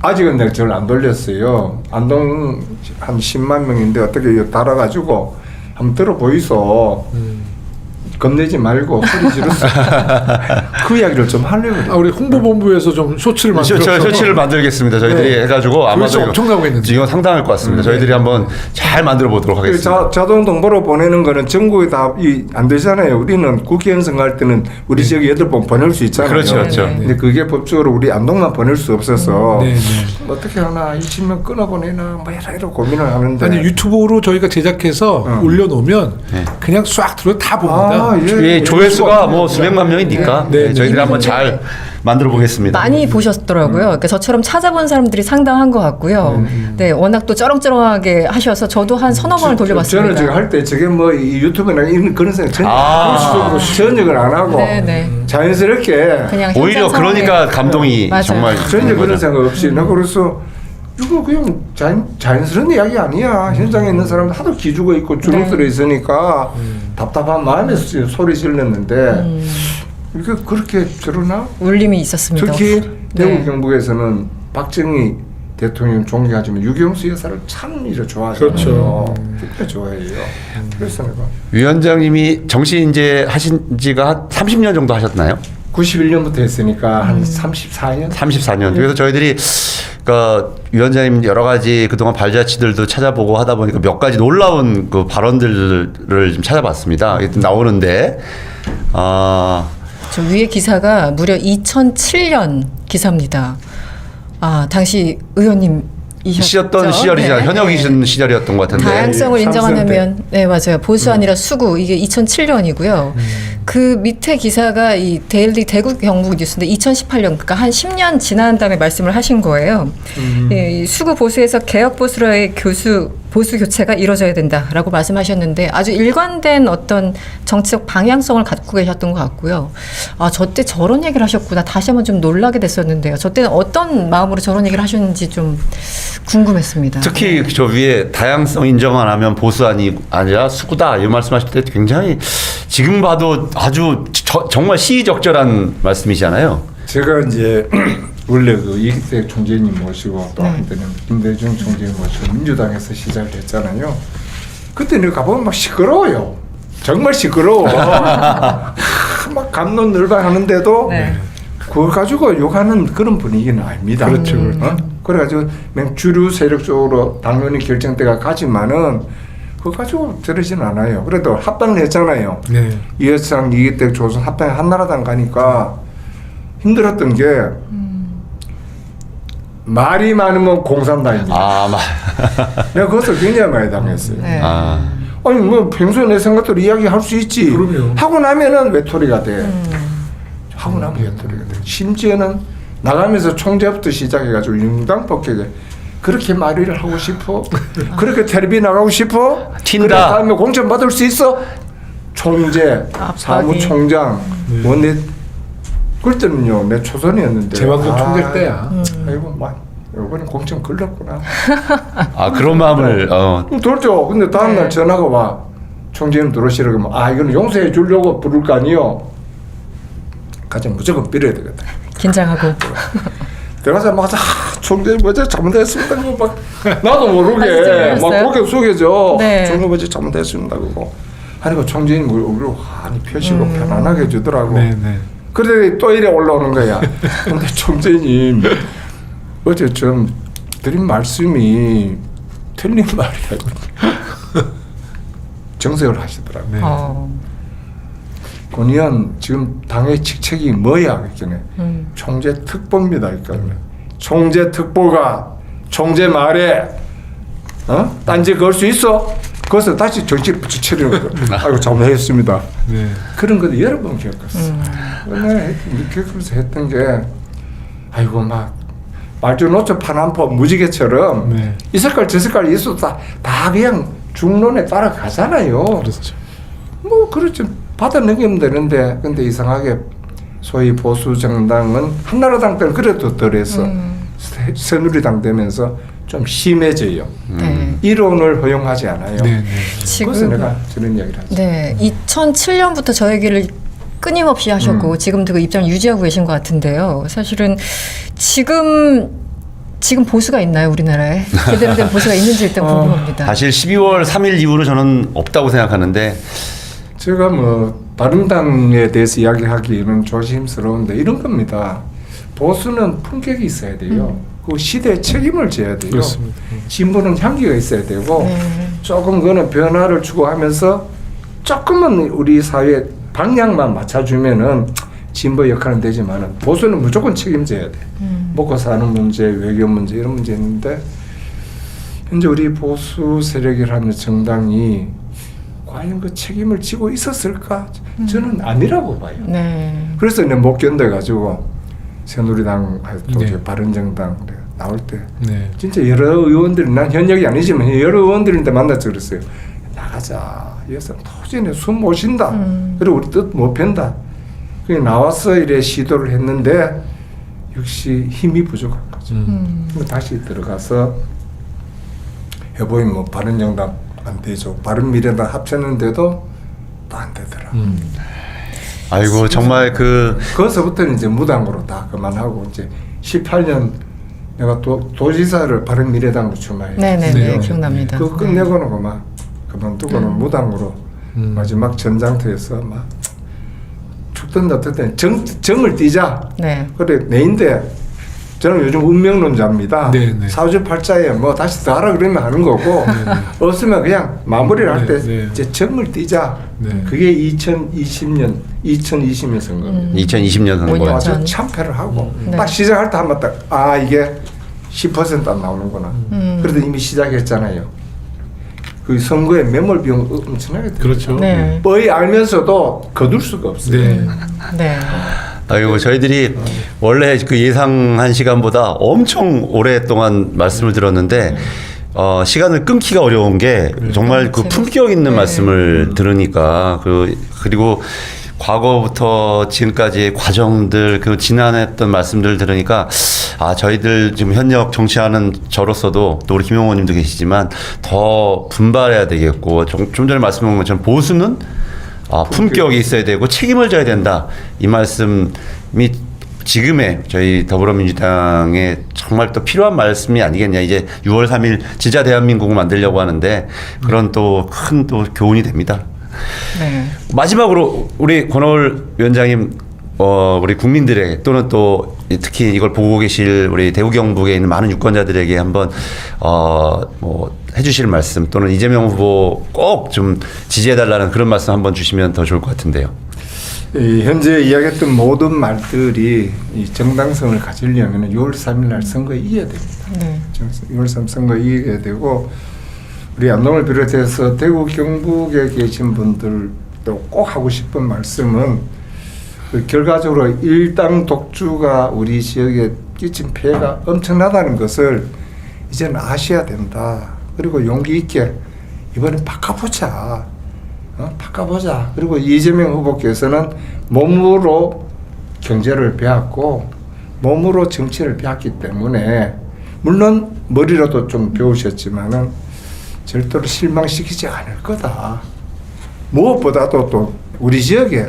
아직은 내가 저를 안 돌렸어요. 안동 한 10만 명인데 어떻게 달아가지고 한번 들어 보이소. 겁내지 말고 소리 지르세요. 그 이야기를 좀 하려고. 우리 홍보본부에서 좀 쇼츠를 만들어서 쇼츠를 만들겠습니다. 저희들이 해가지고 아마도 엄청나겠는데 이거 상당할 것 같습니다. 저희들이 한번 잘 만들어 보도록 하겠습니다. 자동 동보로 보내는 거는 전국에 다 안 되잖아요. 우리는 국회의원 갈 때는 우리 지역에 8번 보낼 수 있잖아요. 그렇죠. 근데 그게 법적으로 우리 안동만 보낼 수 없어서 어떻게 하나 20명 끊어보내나 뭐 이런 고민을 하는데. 아니 유튜브로 저희가 제작해서 올려놓으면 그냥 싹 들어 다 봅니다. 조회수가 뭐 수백만 명이니까 저희들이 한번 잘 만들어 보겠습니다. 많이 보셨더라고요. 그러니까 저처럼 찾아본 사람들이 상당한 것 같고요. 네, 워낙 또 쩌렁쩌렁하게 하셔서 저도 한 서너 번을 돌려봤습니다. 저는 지금 할 때 저게 뭐 이 유튜브나 이런 그런 생각 전혀 안 하고 자연스럽게 그냥 오히려 그러니까 감동이 정말 전혀 그런 생각 없이 나 그래서 이거 그냥 자연스러운 이야기 아니야. 현장에 있는 사람들 하도 기죽어 있고 주눅들어 있으니까 답답한 마음에서 소리 질렀는데 이게 그렇게 저러나? 울림이 있었습니다. 특히 대구 경북에서는 박정희 대통령 존경하지만 유경수 여사를 참 이래 좋아하잖아요. 그렇죠. 진짜 좋아해요. 그래서 내가 위원장님이 정치 이제 하신 지가 한 30년 정도 하셨나요? 91년부터 했으니까 한 34년? 34년. 그래서 저희들이 그러니까 위원장님 여러 가지 그동안 발자취들도 찾아보고 하다 보니까 몇 가지 놀라운 그 발언들을 좀 찾아봤습니다. 나오는데 저 위에 기사가 무려 2007년 기사입니다. 당시 의원님이셨던 시절이자 현역이신 시절이었던 것 같은데 다양성을 인정하려면 맞아요. 보수 아니라 수구 이게 2007년이고요. 그 밑에 기사가 이 데일리 대구 경북 뉴스인데 2018년 그러니까 한 10년 지난 다음에 말씀을 하신 거예요. 이 수구 보수에서 개혁 보수로의 보수 교체가 이루어져야 된다라고 말씀하셨는데 아주 일관된 어떤 정치적 방향성을 갖고 계셨던 것 같고요. 저 때 저런 얘기를 하셨구나. 다시 한번 좀 놀라게 됐었는데요. 저 때는 어떤 마음으로 저런 얘기를 하셨는지 좀 궁금했습니다. 특히 저 위에 다양성 인정 안 하면 보수 아니라 수구다 이 말씀하실 때 굉장히 지금 봐도 아주 정말 시의적절한 말씀이잖아요. 제가 이제 원래 그 이기택 총재님 모시고 또 한때는 김대중 총재님 모시고 민주당에서 시작을 했잖아요. 그때 내가 가보면 막 시끄러워요. 정말 시끄러워. 막 갑론을박하는데도 그걸 가지고 욕하는 그런 분위기는 아닙니다. 그렇죠. 그래가지고 주류 세력 쪽으로 당연히 결정대가 가지만은 그거 가지고 저러지는 않아요. 그래도 합당을 했잖아요. 이해창, 이기택, 조선 합당에 한나라당 가니까 힘들었던 게 말이 많으면 공산당입니다. 내가 그것을 굉장히 많이 당했어요. 아니 뭐 평소에 내 생각대로 이야기할 수 있지. 그럼요. 하고 나면은 외톨이가 돼. 하고 나면 외톨이가 돼. 심지어는 나가면서 총재부터 시작해가지고 융당폭격에 그렇게 말을 하고 싶어? 그렇게 텔레비 나가고 싶어? 튄다. 그래 다음에 공천 받을 수 있어? 총재, 사무총장, 원내 그때는요 내 초선이었는데 재방송 총재 때야. 아이고 막 이번에 공천 걸렸구나. 그런 마음을 들죠. 근데 다음날 전화가 와. 총재님 들어오시라고 하면 이거는 용서해 주려고 부를 거 아니요. 가장 무조건 빌어야 되겠다. 긴장하고. 들어가서 막 총재님 뭐지 잘못했습니다. 막 나도 모르게 막 고개 숙여져. 총재 뭐지 잘못했습니다. 그거. 아니 그 총재님 얼굴 많이 펴시고 편안하게 해주더라고. 그래 또 이래 올라오는 거야. 근데 총재님 어제 좀 드린 말씀이 틀린 말이야. 정색을 하시더라고요. 권 의원 지금 당의 직책이 뭐야? 그랬더니 총재 특보입니다. 그러니까 총재 특보가 총재 말에 딴지 걸 수 있어? 거기서 다시 정치를 붙이려고 아이고 잘못했습니다. 그런 것도 여러 번 겪었어. 내가 겪으면서 했던 게 아이고 막 말주노초 파남포 무지개처럼 이 색깔 저 색깔 있어도 다 그냥 중론에 따라가잖아요. 그렇죠. 뭐 그렇죠. 받아 넘기면 되는데 근데 이상하게 소위 보수 정당은 한나라당 때는 그래도 덜해서 새누리당 되면서 좀 심해져요. 이론을 허용하지 않아요. 그래서 내가 저런 이야기를 하죠. 네, 2007년부터 저 얘기를 끊임없이 하셨고 지금도 그 입장을 유지하고 계신 것 같은데요. 사실은 지금 보수가 있나요, 우리나라에? 제대로 된 보수가 있는지 일단 궁금합니다. 사실 12월 3일 이후로 저는 없다고 생각하는데 제가 뭐 바른당에 대해서 이야기하기에는 조심스러운데 이런 겁니다. 보수는 품격이 있어야 돼요. 그 시대에 책임을 져야 돼요. 그렇습니다. 진보는 향기가 있어야 되고 조금 그거는 변화를 추구하면서 조금은 우리 사회 방향만 맞춰주면은 진보 역할은 되지만은 보수는 무조건 책임져야 돼. 먹고 사는 문제, 외교 문제 이런 문제 있는데 현재 우리 보수 세력이라는 정당이 과연 그 책임을 지고 있었을까? 저는 아니라고 봐요. 그래서 내가 못 견뎌가지고 새누리당 또 바른정당 나올 때 진짜 여러 의원들이 난 현역이 아니지만 여러 의원들인데 만나서 그랬어요. 나가자. 여기서 도저히 숨 못 쉰다. 그리고 우리 뜻 못 편다. 그게 나와서 이래 시도를 했는데 역시 힘이 부족한 거죠. 다시 들어가서 해보니 뭐 바른정당 안 되죠. 바른미래당 합쳤는데도 또 안 되더라. 아이고 정말 거기서부터는 이제 무당으로 다 그만하고 이제 18년 내가 도지사를 바른미래당으로 출마했어요. 네네네 기억납니다. 그거 끝내고는 그만두고는 무당으로 마지막 전장터에서 막 죽든다 뜯든 정을 띄자. 그래 내인데 저는 요즘 운명론자입니다. 사주팔자에 뭐 다시 더 하라 그러면 하는 거고 없으면 그냥 마무리를 할 때 이제 정을 띄자. 그게 2020년 선거입니다. 2020년 선거. 아주 참패를 하고 딱 시작할 때 한번 딱 이게 10% 안 나오는구나. 그래도 이미 시작했잖아요. 그 선거에 매몰 비용 엄청나게 들어요. 그렇죠. 뻔히 알면서도 거둘 수가 없어요. 아이고 저희들이 원래 그 예상한 시간보다 엄청 오랫동안 말씀을 들었는데 시간을 끊기가 어려운 게 정말 그 품격 있는 말씀을 들으니까 그리고 과거부터 지금까지의 과정들 그 지난했던 말씀들을 들으니까 저희들 지금 현역 정치하는 저로서도 또 우리 김용호님도 계시지만 더 분발해야 되겠고 좀 전에 말씀한 것처럼 보수는 품격이 있어야 되고 책임을 져야 된다. 이 말씀이 지금의 저희 더불어민주당에 정말 또 필요한 말씀이 아니겠냐. 이제 6월 3일 진짜 대한민국을 만들려고 하는데 그런 또 큰 또 교훈이 됩니다. 마지막으로 우리 권오을 위원장님 우리 국민들에게 또는 또 특히 이걸 보고 계실 우리 대구 경북에 있는 많은 유권자들에게 한번 뭐 해주실 말씀 또는 이재명 후보 꼭 좀 지지해달라는 그런 말씀 한번 주시면 더 좋을 것 같은데요. 현재 이야기했던 모든 말들이 이 정당성을 가지려면 6월 3일 날 선거에 이겨야 됩니다. 6월 3일 선거에 이겨야 되고 우리 안동을 비롯해서 대구 경북에 계신 분들도 꼭 하고 싶은 말씀은 결과적으로 일당 독주가 우리 지역에 끼친 피해가 엄청나다는 것을 이제는 아셔야 된다. 그리고 용기 있게 이번에 바꿔보자. 바꿔보자. 그리고 이재명 후보께서는 몸으로 경제를 배웠고 몸으로 정치를 배웠기 때문에 물론 머리로도 좀 배우셨지만은 절대로 실망시키지 않을 거다. 무엇보다도 또 우리 지역에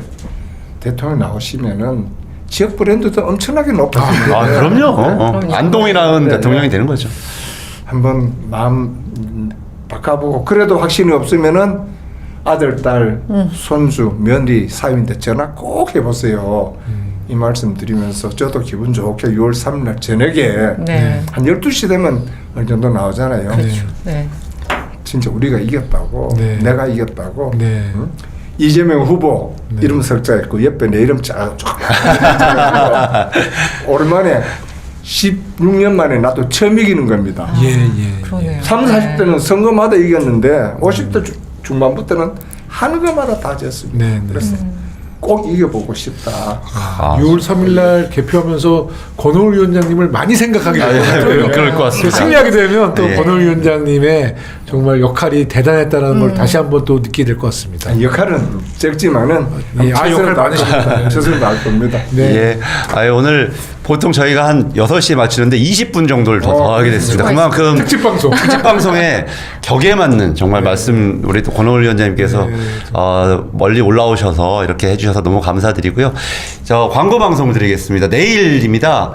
대통령 나오시면은 지역 브랜드도 엄청나게 높아집니다. 그럼요. 안동이라는 대통령이 되는 거죠. 한번 마음 바꿔보고 그래도 확신이 없으면은 아들, 딸, 손주, 며느리, 사위인데 전화 꼭 해보세요. 이 말씀 드리면서 저도 기분 좋게 6월 3일 날 저녁에 한 12시 되면 어느 정도 나오잖아요. 진짜 우리가 이겼다고, 네. 내가 이겼다고. 네. 응? 이재명 후보 이름 석자했고 옆에 내 이름 쫙 오랜만에 16년 만에 나도 처음 이기는 겁니다. 예. 30, 40대는 선거마다 이겼는데 50대 중반부터는 하는 것마다 다 졌습니다. 그래서 꼭 이겨보고 싶다. 6월 3일 날 개표하면서 권오을 위원장님을 많이 생각하게 되더라고요. 그럴 것 같습니다. 승리하게 되면 또 예. 권오을 위원장님의 정말 역할이 대단했다는 걸 다시 한번 또 느끼게 될 것 같습니다. 역할은 적지만은 역할 많으십니다. 저승을 날 겁니다. 예. 오늘 보통 저희가 한 6시에 마치는데 20분 정도를 더 더하게 됐습니다. 그만큼 특집 방송에 격에 맞는 정말 말씀 우리 또 권오을 위원장님께서 멀리 올라오셔서 이렇게 해주셔서 너무 감사드리고요. 저 광고 방송 드리겠습니다. 내일입니다.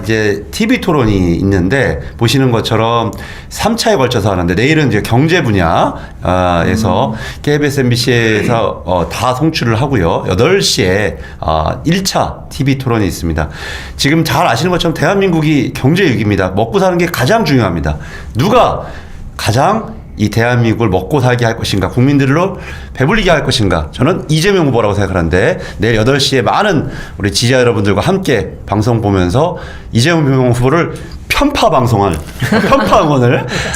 이제 TV 토론이 있는데 보시는 것처럼 3차에 걸쳐서 하는데 내일은 이제 경제 분야에서 KBS MBC에서 다 송출을 하고요. 8시에 1차 TV 토론이 있습니다. 지금 잘 아시는 것처럼 대한민국이 경제 위기입니다. 먹고 사는 게 가장 중요합니다. 누가 가장 이 대한민국을 먹고 살게 할 것인가, 국민들로 배불리게 할 것인가, 저는 이재명 후보라고 생각하는데 내일 8시에 많은 우리 지지자 여러분들과 함께 방송 보면서 이재명 후보를 편파 응원을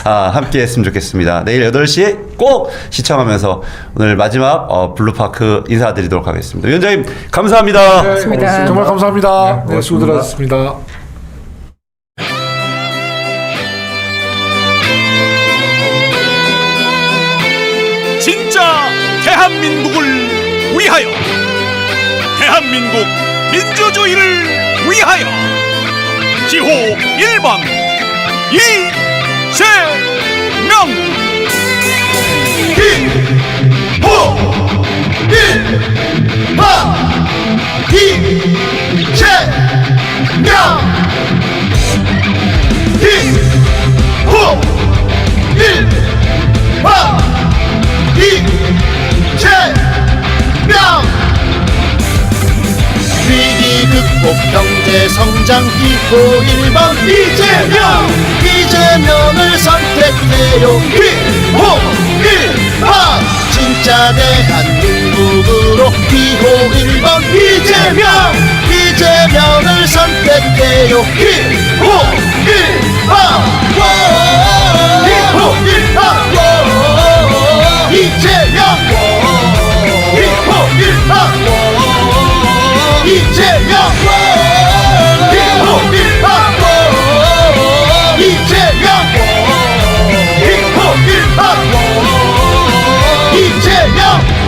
함께 했으면 좋겠습니다. 내일 8시에 꼭 시청하면서 오늘 마지막 블루파크 인사드리도록 하겠습니다. 위원장님 감사합니다. 고맙습니다. 정말 감사합니다. 네, 수고들 하셨습니다. 진짜 대한민국을 위하여, 대한민국 민주주의를 위하여 지호 1번 이재명. 위기 극복 경제 성장 기호 1번 이재명을 선택해요. 기호 1번 진짜 대한민국으로 기호 1번 이재명을 선택해요. 기호 1번